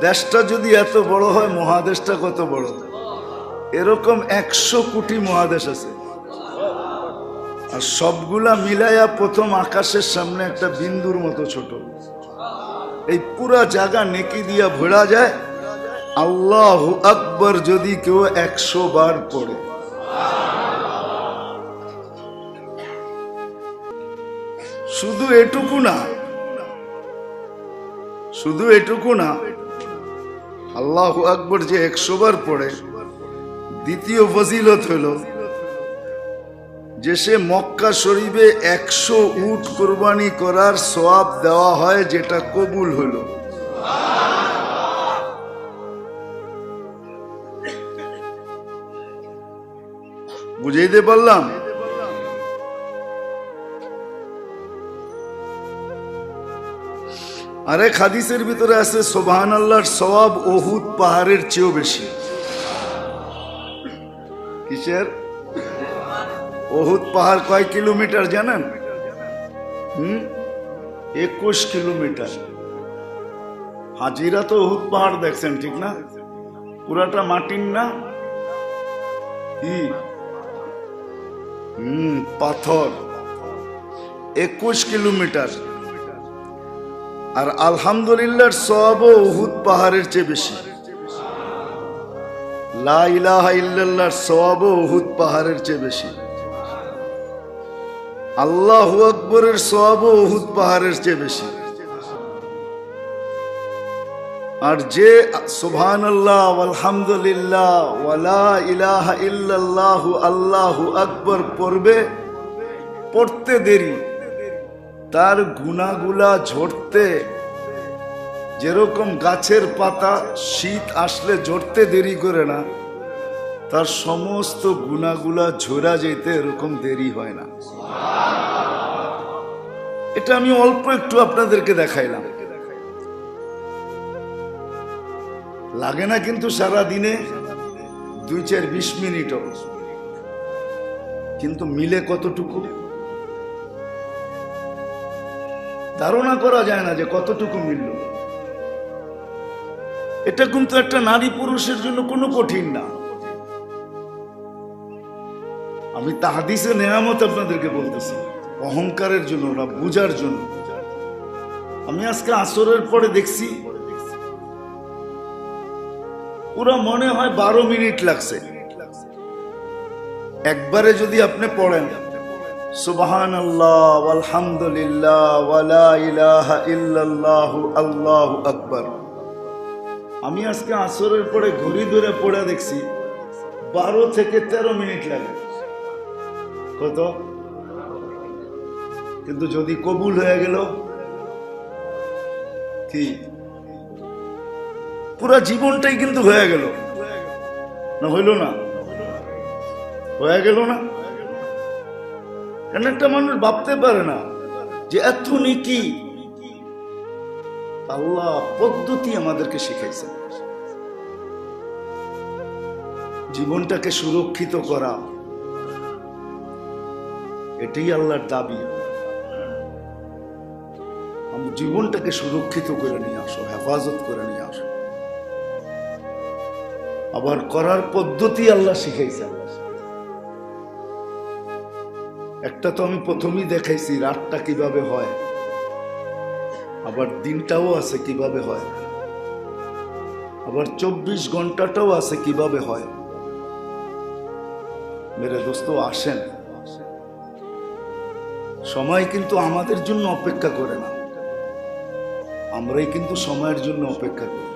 Speaker 1: দেশটা যদি এত বড় হয়, মহাদেশটা কত বড়? এরকম 100 কোটি মহাদেশ আছে। আর সবগুলা মিলাইয়া প্রথম আকাশের সামনে একটা বিন্দুর মতো ছোট। এই পুরা জায়গা নেকি দিয়া ভরা যায় আল্লাহু আকবার যদি কেউ 100 বার পড়ে। শুধু এটুকু না, শুধু এটুকু না, আল্লাহু আকবার যে 100 বার পড়ে, দ্বিতীয় ফজিলত হলো যে সে মক্কা শরীফে 100 উট কুরবানি করার সওয়াব দেওয়া হয়, যেটা কবুল হলো। বুঝাইতে পারলাম? আরেক হাদিসের ভিতরে আছে সুবহানাল্লাহর সওয়াব উহুদ পাহাড়ের চেয়েও বেশি। কিসের? উহুদ পাহাড় কয় কিলোমিটার জানেন? 21 কিলোমিটার। হাজিরা তো উহুদ পাহাড় দেখছেন, ঠিক না? পুরাটা মাটির না, কি পাথর। 21 কিলোমিটার। আর আলহামদুলিল্লাহর সওয়াবও উহুদ পাহাড়ের চেয়ে বেশি। লা ইলাহা ইল্লাল্লাহর সওয়াবও উহুদ পাহাড়ের চেয়ে বেশি। আল্লাহু আকবরের সওয়াবও উহুদ পাহাড়ের চেয়ে বেশি। আর যে সুবহানাল্লাহ আলহামদুলিল্লাহ ওয়া লা ইলাহা ইল্লাল্লাহু আল্লাহু আকবার পড়বে, পড়তে দেরি তার গুনাহগুলা ঝরতে যেরকম গাছের পাতা শীত আসলে ঝরতে দেরি করে না, তার সমস্ত গুনাহগুলা ঝরা যেতে এরকম দেরি হয় না। এটা আমি অল্প একটু আপনাদেরকে দেখাইলাম। লাগে না কিন্তু সারা দিনে 2-4-20 মিনিটও, কিন্তু মিলে কতটুকু ধারণা করা যায় না যে কতটুকু মিলল। এটা কিন্তু একটা নারী পুরুষের জন্য কোনো কঠিন না। আমি তাহাদিসে নেয়ামত আপনাদেরকে বলতেছি, অহংকারের জন্য না, বুঝার জন্য। আমি আজকে আসরের পরে দেখছি পুরো মনে হয় 12 মিনিট লাগছে। একবারে যদি আপনি পড়েন সুবহানাল্লাহ আলহামদুলিল্লাহ ওয়া লা ইলাহা ইল্লাল্লাহু আল্লাহু আকবার, আমি আজকে আসরের পরে ঘড়ি ধরে পড়ে দেখছি 12 থেকে 13 মিনিট লাগে। কত? কিন্তু যদি কবুল হয়ে গেল কি পুরা জীবনটাই কিন্তু হয়ে গেল না? হইল না? হয়ে গেল না? কেন একটা মানুষ ভাবতে পারে না যে এত নেকি আল্লাহ পদ্ধতি আমাদেরকে শিখাইছেন। জীবনটাকে সুরক্ষিত করা, এটাই আল্লাহর দাবি। জীবনটাকে সুরক্ষিত করে নিয়ে আসো, হেফাজত করে নিয়ে আসো। আবার করার পদ্ধতি আল্লাহ শিখাইছেন। একটা তো আমি প্রথমেই দেখাইছি রাতটা কিভাবে হয়, আবার দিনটাও আছে কিভাবে হয়, আবার 24 ঘন্টাটাও আছে কিভাবে হয়। মেরে দোস্ত আসেন, সময় কিন্তু আমাদের জন্য অপেক্ষা করে না, আমরাই কিন্তু সময়ের জন্য অপেক্ষা করি।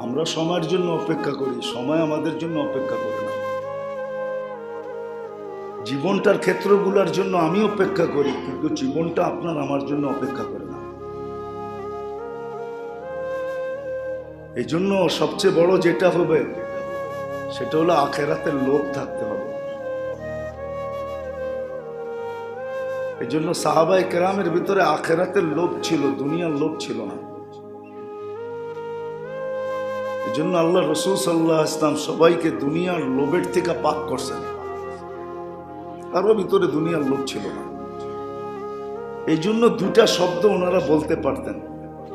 Speaker 1: আমরা সময়ের জন্য অপেক্ষা করি, সময় আমাদের জন্য অপেক্ষা করে না। জীবনটার ক্ষেত্রগুলোর জন্য আমি অপেক্ষা করি, কিন্তু জীবনটা আপনার আমার জন্য অপেক্ষা করে না। এই জন্য সবচেয়ে বড় যেটা হবে সেটা হলো আখেরাতের লোভ থাকতে হবে। এই জন্য সাহাবায়ে কেরামের ভিতরে আখেরাতের লোভ ছিল, দুনিয়ার লোভ ছিল না। এই জন্য আল্লাহ রসুল সাল্লাল্লাহু আলাইহি ওয়াসাল্লাম সবাইকে দুনিয়ার লোভের থেকে পাক করছেন, কারো ভিতরে দুনিয়ার লোভ ছিল না। এই জন্য দুটা শব্দ ওনারা বলতে পারতেন,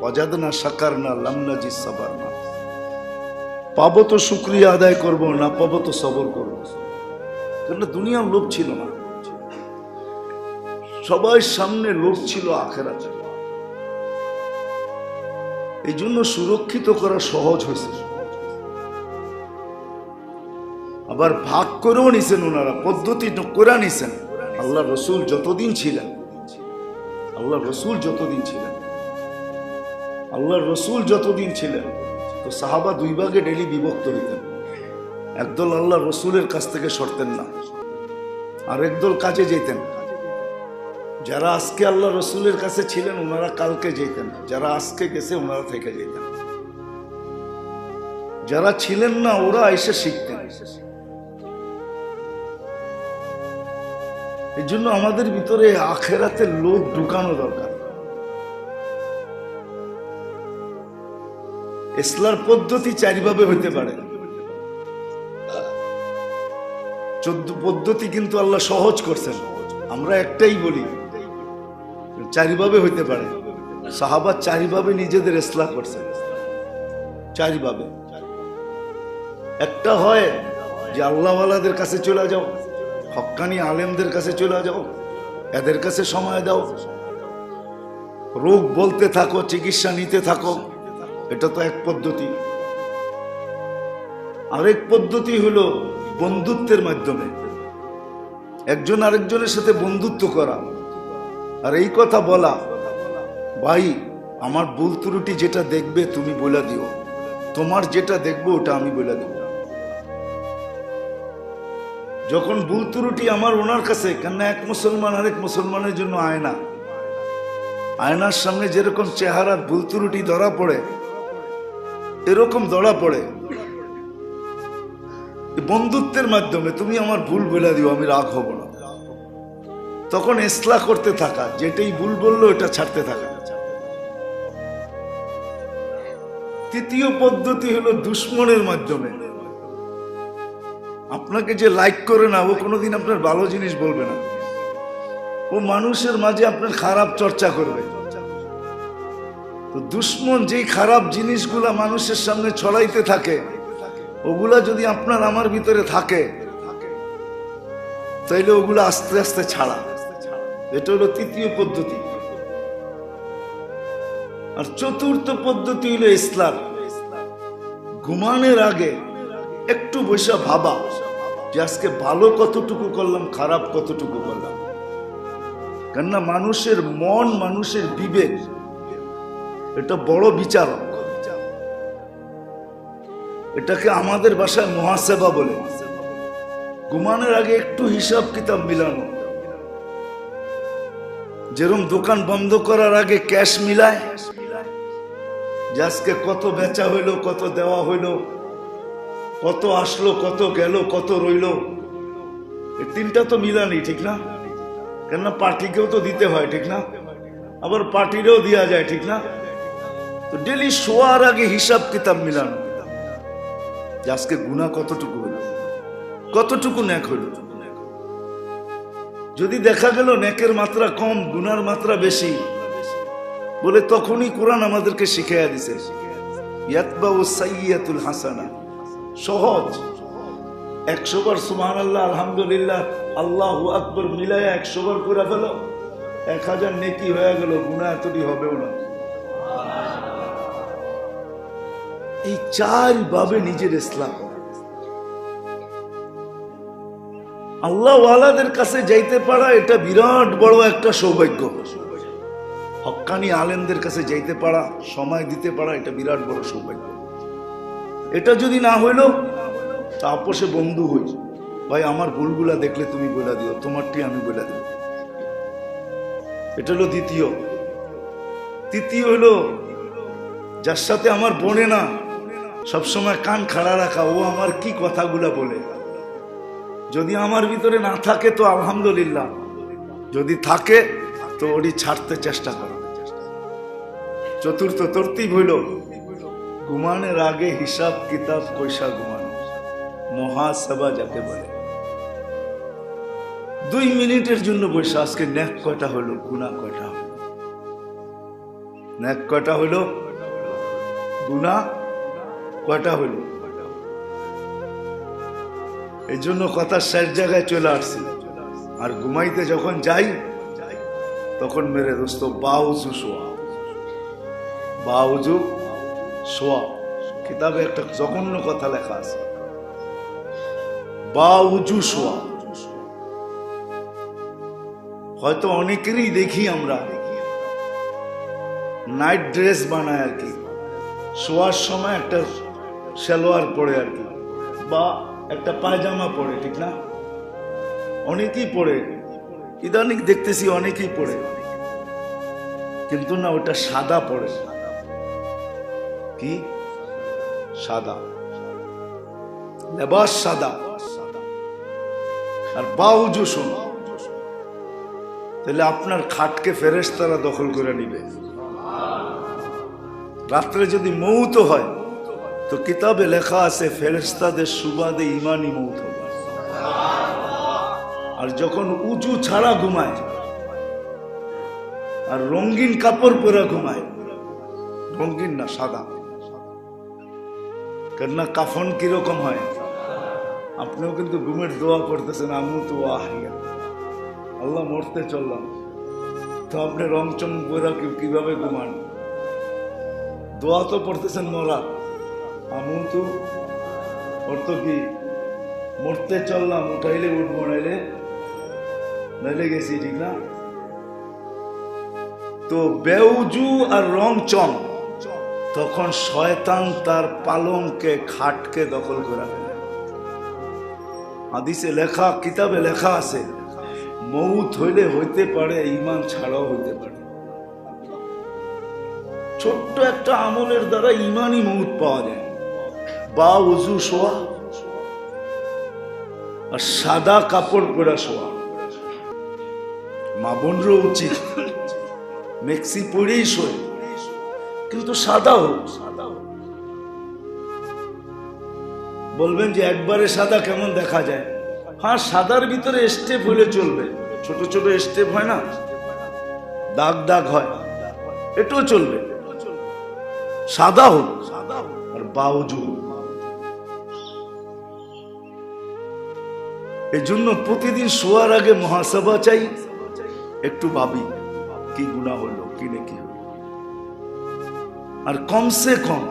Speaker 1: ওয়াজাদনা শাকারনা লাম নাজিদ সাবারনা। পাবো তো শুকরিয়া আদায় করব, না পাবো তো সবর করব। কারণ দুনিয়ার লোভ ছিল না, সবার সামনে লোভ ছিল আখেরাতে। এই জন্য সুরক্ষিত করা সহজ হয়েছে। আবার ভাগ করেও নিছেন ওনারা, পদ্ধতি করে নিছেন। আল্লাহ রসুল যতদিন ছিলেন, আল্লাহ রসুল যতদিন ছিলেন, আল্লাহ রসুল যতদিন ছিলেন, তো সাহাবা 2 ভাগে ডেলি বিভক্ত হইতেন। একদল আল্লাহ রসুলের কাছ থেকে সরতেন না, আর একদল কাজে যেতেন। যারা আজকে আল্লাহ রসুলের কাছে ছিলেন ওনারা কালকে যেতেন, যারা আজকে গেছে ওনারা থেকে যেতেন। যারা ছিলেন না ওরা এসে শিখতেন। এই জন্য আমাদের ভিতরে আখেরাতের লোভ ঢুকানো দরকার। ইসলার পদ্ধতি 4 ভাবে হইতে পারে, 14 পদ্ধতি কিন্তু আল্লাহ সহজ করছেন। আমরা একটাই বলি, 4 ভাবে হইতে পারে। সাহাবা 4 ভাবে নিজেদের ইসলাহ করছেন, 4 ভাবে। একটা হয় যে আল্লাহওয়ালাদের কাছে চলে যাও, হক্কানি আলেমদের কাছে চলে যাও, এদের কাছে সময় দাও। রোগ বলতে থাকো, চিকিৎসা নিতে থাকো, এটা তো এক পদ্ধতি। আরেক পদ্ধতি হলো বন্ধুত্বের মাধ্যমে একজন আরেকজনের সাথে বন্ধুত্ব করা, আর এই কথা বলা, ভাই আমার ভুল ত্রুটি যেটা দেখবে তুমি বলে দিও, তোমার যেটা দেখবো ওটা আমি বলে দেব। যখন ভুল ত্রুটি আমার ওনার কাছে, কেন এক মুসলমান আরেক মুসলমানের জন্য আয়না, আয়নার সামনে যেরকম চেহারার ভুল ত্রুটি ধরা পড়ে, এরকম ধরা পড়ে বন্ধুত্বের মাধ্যমে। তুমি আমার ভুল বলে দিও, আমি রাগ হব না। তখন ইসলাহ করতে থাকা, যেটাই ভুল বললো এটা ছাড়তে থাকা। তৃতীয় পদ্ধতি হলো দুশ্মনের মাধ্যমে। আপনাকে যে লাইক করে না, ও কোনোদিন আপনার ভালো জিনিস বলবে না, ও মানুষের মাঝে আপনার খারাপ চর্চা করবে। তো দুশ্মন যেই খারাপ জিনিসগুলা মানুষের সামনে ছড়াইতে থাকে, ওগুলা যদি আপনার আমার ভিতরে থাকে, তাইলে ওগুলো আস্তে আস্তে ছাড়া। এটা হলো তৃতীয় পদ্ধতি। আর চতুর্থ পদ্ধতি হলো ইসলাম। ঘুমানোর আগে একটু বসে ভাবা যে আজকে ভালো কতটুকু করলাম, খারাপ কতটুকু করলাম। কেননা মানুষের মন, মানুষের বিবেক, এটা বড় বিচারক। এটাকে আমাদের ভাষায় মুহাসেবা বলে। ঘুমানোর আগে একটু হিসাব কিতাব মিলানো, যেরকম দোকান বন্ধ করার আগে ক্যাশ মিলায় যে আজকে কত বেচা হইলো, কত দেওয়া হইলো, কত আসলো, কত গেল, কত রইলো, এই তিনটা তো মিলানি, ঠিক না? কেননা পার্টিকেও তো দিতে হয়, ঠিক না? আবার পার্টিরও দেওয়া যায়, ঠিক না? তো ডেলি শোয়ার আগে হিসাব কিতাব মিলানো যে আজকে গুনাহ কতটুকু হইল, কতটুকু নেক হইল। যদি দেখা গেল নেকের মাত্রা কম, গুনার মাত্রা বেশি, বলে তখনই কোরআন আমাদেরকে শিখাইয়া দিছে ইয়াতবাউ সাইয়্যাতুল হাসানা। সহজ, 100 বার সুবহানাল্লাহ, আলহামদুলিল্লাহ, আল্লাহু আকবার মিলায়া 100 বার করে ফেলো, 1000 নেকি হয়ে গেল, গুনাহ এতটি হবেও না। এই 4 ভাবে নিজের ইসলাম। আল্লাহ ওয়ালাদের কাছে যাইতে পারা এটা বিরাট বড় একটা সৌভাগ্য। হক্কানি আলেমদের কাছে যাইতে পারা, সময় দিতে পারা, এটা বিরাট বড় সৌভাগ্য। এটা যদি না হইল, তা আপোষে বন্ধু হই, ভাই আমার ভুলগুলা দেখলে তুমি বলে দিও, তোমারটি আমি বলে দিব। এটা হলো দ্বিতীয়। তৃতীয় হলো যার সাথে আমার বনে না, সবসময় কান খাড়া রাখা, ও আমার কি কথাগুলা বলে। যদি আমার ভিতরে না থাকে তো আলহামদুলিল্লাহ, যদি থাকে তো ওটি ছাড়তে চেষ্টা করো। চতুর্থ তরতিব হইল ঘুমানোর আগে হিসাব কিতাব কইসা ঘুমানো, মুহাসাবা যাকে বলে। 2 মিনিটের জন্য বসে আজকে নেক কয়টা হলো, গুনাহ কয়টা হলো, নেক কয়টা হলো, গুনাহ কয়টা হলো। এই জন্য কথা শেষ জায়গায় চলে আসছি। আর ঘুমাইতে যখন যাই তখন মেরে দোস্ত বাউজু শোয়া, বাউজু শোয়া। কিতাবে একটা জঘন্য কথা লেখা আছে, বাউজু শোয়া। হয়তো অনেকেরই দেখি আমরা নাইট ড্রেস বানায় আর কি, শোয়ার সময় একটা সালোয়ার পরে আর কি, বা একটা পায়জামা পরে, ঠিক না? অনেকেই পরে, ইদানিং দেখতেছি অনেকেই পরে, কিন্তু না, ওটা সাদা পরে। কি সাদা, লেবাস সাদা, আর বাউজু শোনো। তাহলে আপনার খাটকে ফেরেশতারা দখল করে নিবে। রাত্রে যদি মৌত হয় তো কিতাবে লেখা আছে ফেরেশতাদের সুবাদে ইমানি মৌত হবে। আর যখন উজু ছাড়া ঘুমায় আর রঙিন কাপড় পরে ঘুমায়, রঙিন না সাদা, কেননা কাফন কিরকম হয়, আপনিও কিন্তু ঘুমের দোয়া করতেছেন, আমিও তো আহিয়া আল্লাহ মরতে চললাম, তো আপনি রং চং বোরা কিভাবে ঘুমান? দোয়া তো পড়তেছেন মরা, আমু তো অর্থ কি মরতে চললাম, উঠাইলে উঠবো, নাইলে গেছি, ঠিক না? তো বেউজু আর রং চং, তখন শয়তান তার পালঙ্কে খাটকে দখল করে ফেলে। হাদিসে লেখা, কিতাবে লেখা আছে, মউত হইলে হইতে পারে, ঈমান ছাড়াও হইতে পারে। ছোট্ট একটা আমলের দ্বারা ঈমানই মউত পাওয়া যায়। বা উজু শোয়া আর সাদা কাপড় পরা শোয়া। মা বোনরও উচিত মেক্সি পরেই শোয়, কিন্তু সাদা হোক। বলবেন যে একবারে সাদা কেমন দেখা যায়? হ্যাঁ, সাদার ভিতরে স্টেপ হলে চলবে, ছোট ছোট স্টেপ হয় না, দাগ দাগ হয়, এটাও চলবে, সাদা হোক আর বাউজু। এই জন্য প্রতিদিন শোয়ার আগে মুহাসাবা চাই, একটু ভাবি কি গুনাহ হলো, কি নেকি হলো। আর কমসে কম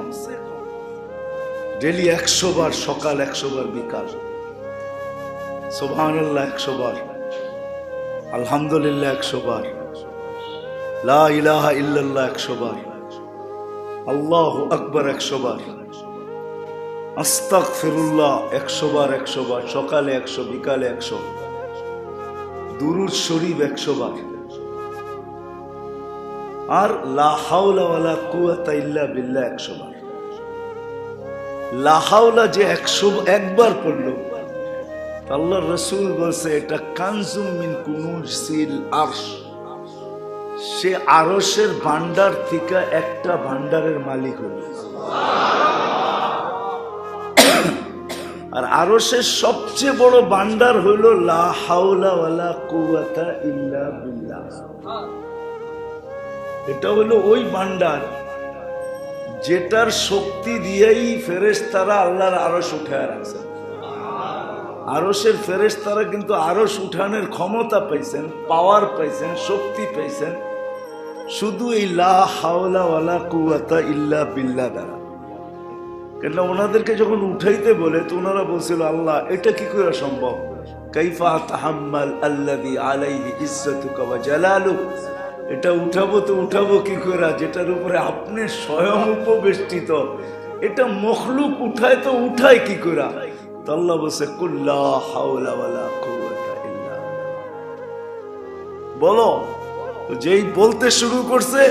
Speaker 1: ডেলি 100 বার সকাল, 100 বার বিকাল, সুবহানাল্লাহ 100 বার, আলহামদুলিল্লাহ 100 বার, লা ইলাহা ইল্লাল্লাহ 100 বার, আল্লাহু আকবার 100 বার, আস্তাগফিরুল্লাহ 100 বার, 100 বার, সকালে 100, বিকালে 100, দুরূদ শরীফ 100 বার, আর লা হাওলা ওয়ালা কুওয়াতা ইল্লা বিল্লাহ 100 বার। লা হাওলা যে 101 বার পড়লো, আল্লাহর রাসূল বলছে এটা কানজুম মিন কুনুজিল আরশ, সে আরশের ভান্ডার থেকে একটা ভান্ডারের মালিক হলো। আর আরশের সবচেয়ে বড় ভান্ডার হলো লা হাওলা ওয়ালা কুওয়াতা ইল্লা বিল্লাহ। এটা হলো ওই ভান্ডার যেটার শক্তি দিয়েই ফেরেশতারা আল্লাহর আরশ উঠায় রাখছে। আরশের ফেরেশতারা কিন্তু আরশ উঠানোর ক্ষমতা পাইছেন, পাওয়ার পাইছেন, শক্তি পাইছেন শুধু এই লা হাওলা ওয়ালা কুওয়াতা ইল্লা বিল্লাহ দ্বারা। কেন ওনাদেরকে যখন উঠাইতে বলে তো ওনারা বলছিল, আল্লাহ এটা কি করে সম্ভব? কাইফা তাহাম্মাল আল্লাযী আলাইহি ইজ্জাতুকা ওয়া জালালুক, এটা উঠাবো তো উঠাবো কি করে যেটার উপরে আপনি স্বয়ং উপবেষ্টিত, এটা মখলুক উঠায় তো উঠায় কি করে? তো আল্লাহ বলছে কুল লা হাওলা ওয়ালা কুওয়াতা ইল্লা বিল্লাহ। বলো, যেই বলতে শুরু করছে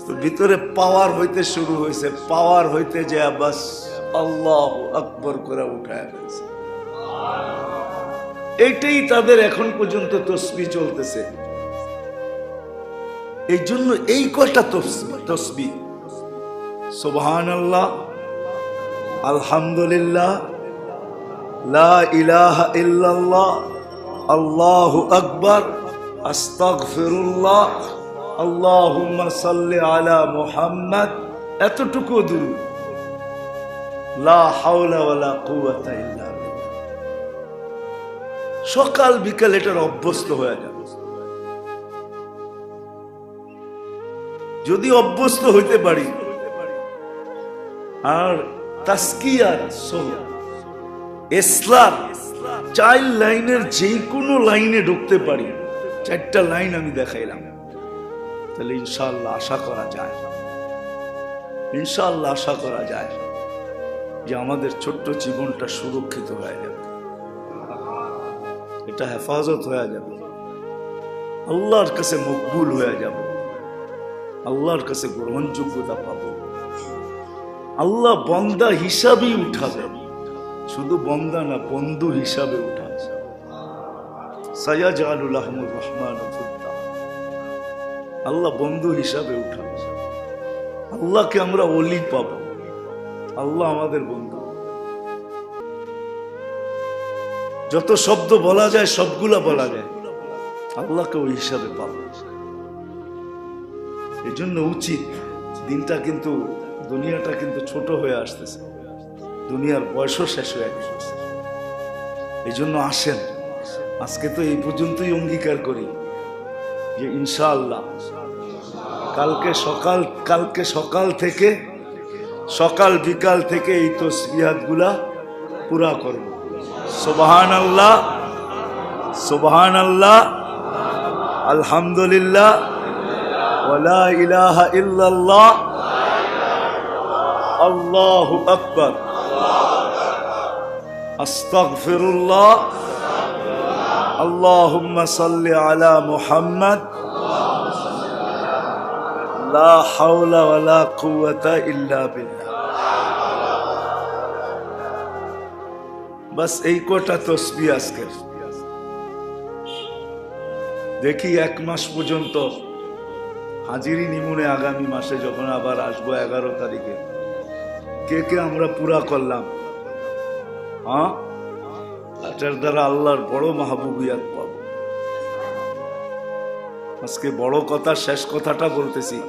Speaker 1: তো ভিতরে পাওয়ার হইতে শুরু হয়েছে, পাওয়ার হইতে যায় বাস আল্লাহু আকবার করে উঠায় ফেলছে। এইটাই তাদের এখন পর্যন্ত তসবিহ চলতেছে। এই জন্য এই কয়টা তসবিহ, সুবহানাল্লাহ, আলহামদুলিল্লাহ, লা ইলাহা ইল্লাল্লাহ, আল্লাহু আকবার, আস্তাগফিরুল্লাহ, আল্লাহুম্মা সাল্লি আলা মুহাম্মাদ, এতটুকু দুরূদ, লা হাওলা ওয়ালা কুওয়াতা ইল্লা বিল্লাহ। সকাল বিকাল এটার অভ্যস্ত হয়ে যাবে। যদি অভ্যস্ত হইতে পারি আর তাসকিয়ার ইসলাম 4 লাইনের যে কোনো লাইনে ঢুকতে পারি, 4টা লাইন আমি দেখাইলাম, তাহলে ইনশাআল্লাহ আশা করা যায়, ইনশাআল্লাহ আশা করা যায় যে আমাদের ছোট্ট জীবনটা সুরক্ষিত হয়ে যাবে, এটা হেফাজত হয়ে যাবে, আল্লাহর কাছে মকবুল হয়ে যাব, আল্লাহর কাছে গ্রহণযোগ্যতা পাবো, আল্লাহ বন্দা হিসাবেই উঠাবে, শুধু বন্দা না বন্ধু হিসাবে উঠাবে। সায়াজালুল আহমুর রহমান, আল্লাহ বন্ধু হিসাবে উঠাবে, আল্লাহকে আমরা ওলি পাবো, আল্লাহ আমাদের বন্ধু। যত শব্দ বলা যায় সবগুলা বলা যায়, আল্লাহকে ওই হিসাবে পাবো। এই জন্য উচিত, দিনটা কিন্তু দুনিয়াটা কিন্তু ছোট হয়ে আসতেছে, দুনিয়ার বয়সও শেষ হয়ে গেছে। এই জন্য আসেন, আজকে তো এই পর্যন্তই অঙ্গীকার করি, যে ইনশাআল্লাহ কালকে সকাল থেকে সকাল বিকাল থেকে এই তাসবিহাত গুলা পুরা করব। সুবহানাল্লাহ, সুবহানাল্লাহ, আলহামদুলিল্লাহ, ওয়ালা ইলাহা ইল্লাল্লাহ, আল্লাহু আকবার, আস্তাগফিরুল্লাহ, আল্লাহুম্মা সাল্লি আলা মুহাম্মদ, লা হাওলা ওয়ালা কুওয়াতা ইল্লা বিল্লাহ। বাস এই কটা তাসবিহ আজকে দেখি 1 মাস পর্যন্ত হাজিরি নিমুনে আগামী মাসে যখন আবার আসবো 11 তারিখে কে আমরা পুরা করলাম। হ্যাঁ, এটার দ্বারা আল্লাহর বড় মাহবুবিয়াত পাবো। আজকে বড় কথা, শেষ কথাটা বলতেছি,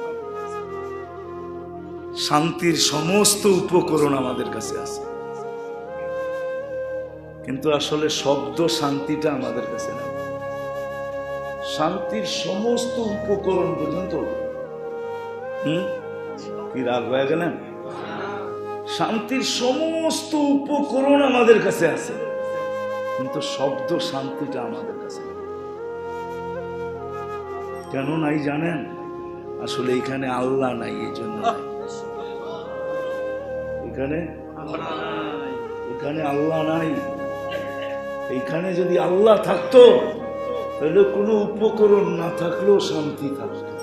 Speaker 1: শান্তির সমস্ত উপকরণ আমাদের কাছে আছে, কিন্তু আসলে শব্দ শান্তিটা আমাদের কাছে নেই। শান্তির সমস্ত উপকরণ পর্যন্ত কি রাগ হয়ে গেলেন? শান্তির সমস্ত উপকরণ আমাদের কাছে আছে, কিন্তু শব্দ শান্তিটা আমাদের কাছে নেই। কেন নাই জানেন? আসলে এখানে আল্লাহ নাই, এই জন্য। এখানে আল্লাহ নাই। এইখানে যদি আল্লাহ থাকতো তাহলে কোনো উপকরণ না থাকলেও শান্তি থাকতো।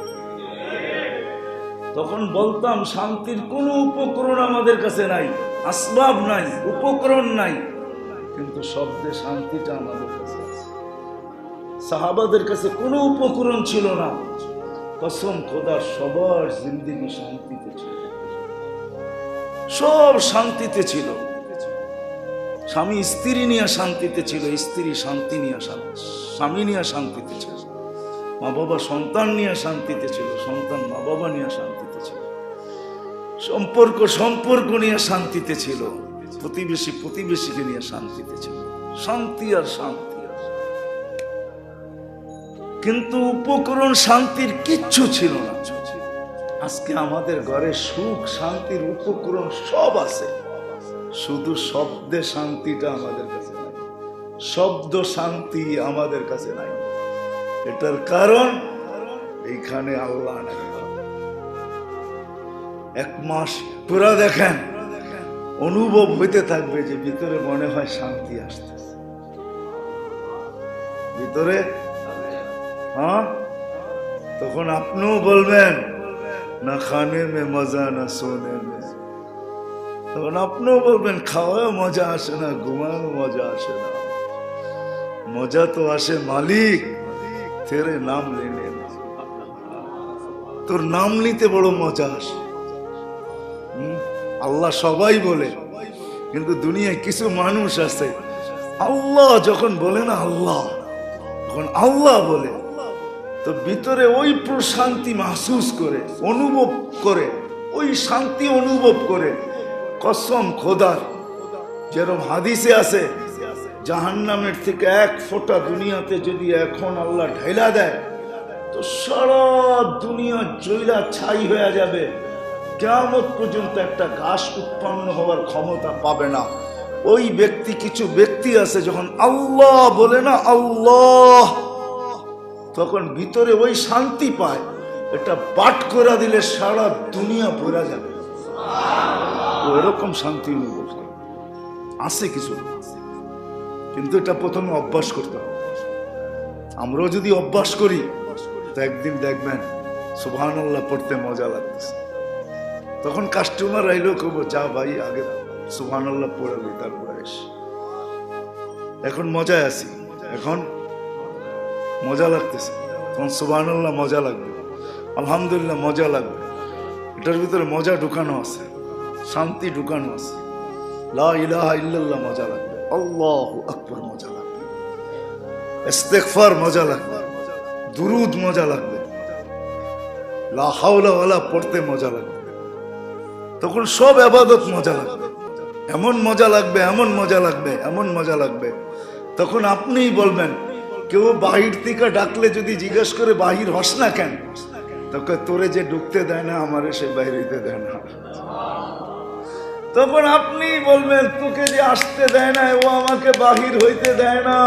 Speaker 1: তখন বলতাম শান্তির কোনো উপকরণ আমাদের কাছে নাই, আসবাব নাই, উপকরণ নাই, কিন্তু শব্দে শান্তিটা আমাদের কাছে আছে। সাহাবাদের কাছে কোনো উপকরণ ছিল না, কসম খোদার সবার জিন্দেগি শান্তিতে ছিল, সব শান্তিতে ছিল। স্বামী স্ত্রী নিয়ে শান্তিতে ছিল, স্ত্রী শান্তি নিয়ে স্বামী নিয়ে শান্তিতে ছিল, মা বাবা সন্তান নিয়ে শান্তিতে ছিল, সন্তান মা বাবা নিয়ে শান্তিতে ছিল, সম্পর্ক নিয়ে শান্তিতে ছিল, প্রতিবেশীকে নিয়ে শান্তিতে ছিল। শান্তি আর শান্তি। কিন্তু উপকরণ শান্তির কিচ্ছু ছিল না। আজকে আমাদের ঘরে সুখ শান্তির উপকরণ সব আছে, শুধু শব্দে শান্তিটা আমাদের কাছে নাই। শব্দ শান্তি আমাদের কাছে নাই। এটার কারণ এইখানে আল্লাহ নাই। 1 মাস পুরা দেখেন, অনুভব হইতে থাকবে যে ভিতরে মনে হয় শান্তি আসতেছে ভিতরে। হ্যাঁ, তখন আপনিও বলবেন না খানে মে মজা না সোনে মে। তখন আপনিও বলবেন খাওয়াও মজা আসে না, ঘুমাও মজা আসে না, মজা তো আসে মালিক তেরে নাম লেনে। তোর নাম নিতে বড় মজা আসে। আল্লাহ সবাই বলে, কিন্তু দুনিয়ায় কিছু মানুষ আছে আল্লাহ যখন বলে না আল্লাহ, যখন আল্লাহ বলে তো ভিতরে ওই প্রশান্তি মাহসুস করে, অনুভব করে, ওই শান্তি অনুভব করে। কসম খোদার, যেরকম হাদিসে আছে, জাহান্নামের থেকে 1 ফোঁটা দুনিয়াতে যদি এখন আল্লাহ ঢেলা দেয় তো সারা দুনিয়া জ্বলা ছাই হয়ে যাবে। কিয়ামত পর্যন্ত একটা ঘাস উৎপন্ন হওয়ার ক্ষমতা পাবে না। ওই ব্যক্তি, কিছু ব্যক্তি আছে যখন আল্লাহ বলে না আল্লাহ, তখন ভিতরে ওই শান্তি পায়। এটা পাঠ করে দিলে সারা দুনিয়া ভরা যাবে। এরকম শান্তি অনুভব আছে কিছু, কিন্তু এটা প্রথমে অভ্যাস করতে হবে। আমরাও যদি অভ্যাস করি তো একদিন দেখবেন সুবহানাল্লাহ পড়তে মজা লাগতেছে। তখন কাস্টমার আইলেও কব, যা ভাই আগে সুবহানাল্লাহ পড়ে লই, তারপরে এস। এখন মজায় আছি, এখন মজা লাগতেছে, তখন সুবহানাল্লাহ মজা লাগবে, আলহামদুলিল্লাহ মজা লাগবে। এটার ভিতরে মজা ঢুকানো আছে, শান্তি ঢুকানো আছে। লা ইলাহা ইল্লাল্লাহ মজা লাগবে, আল্লাহু আকবার মজা লাগবে, ইস্তিগফার মজা লাগবে, দুরুদ মজা লাগবে, লা হাওলা ওয়ালা পড়তে মজা লাগবে। তখন সব ইবাদত মজা লাগবে, এমন মজা লাগবে, এমন মজা লাগবে, এমন মজা লাগবে। তখন আপনিই বলবেন কেউ বাহির থেকে ডাকলে যদি জিজ্ঞেস করে বাহির হস না কেন, তোকে তোরে যে ঢুকতে দেয় না আমারে সে বাইরেতে দেয় না। তখন আপনি বলবেন তোকে যে আসতে দেয় না ও আমাকে বাহির হইতে দেয় না।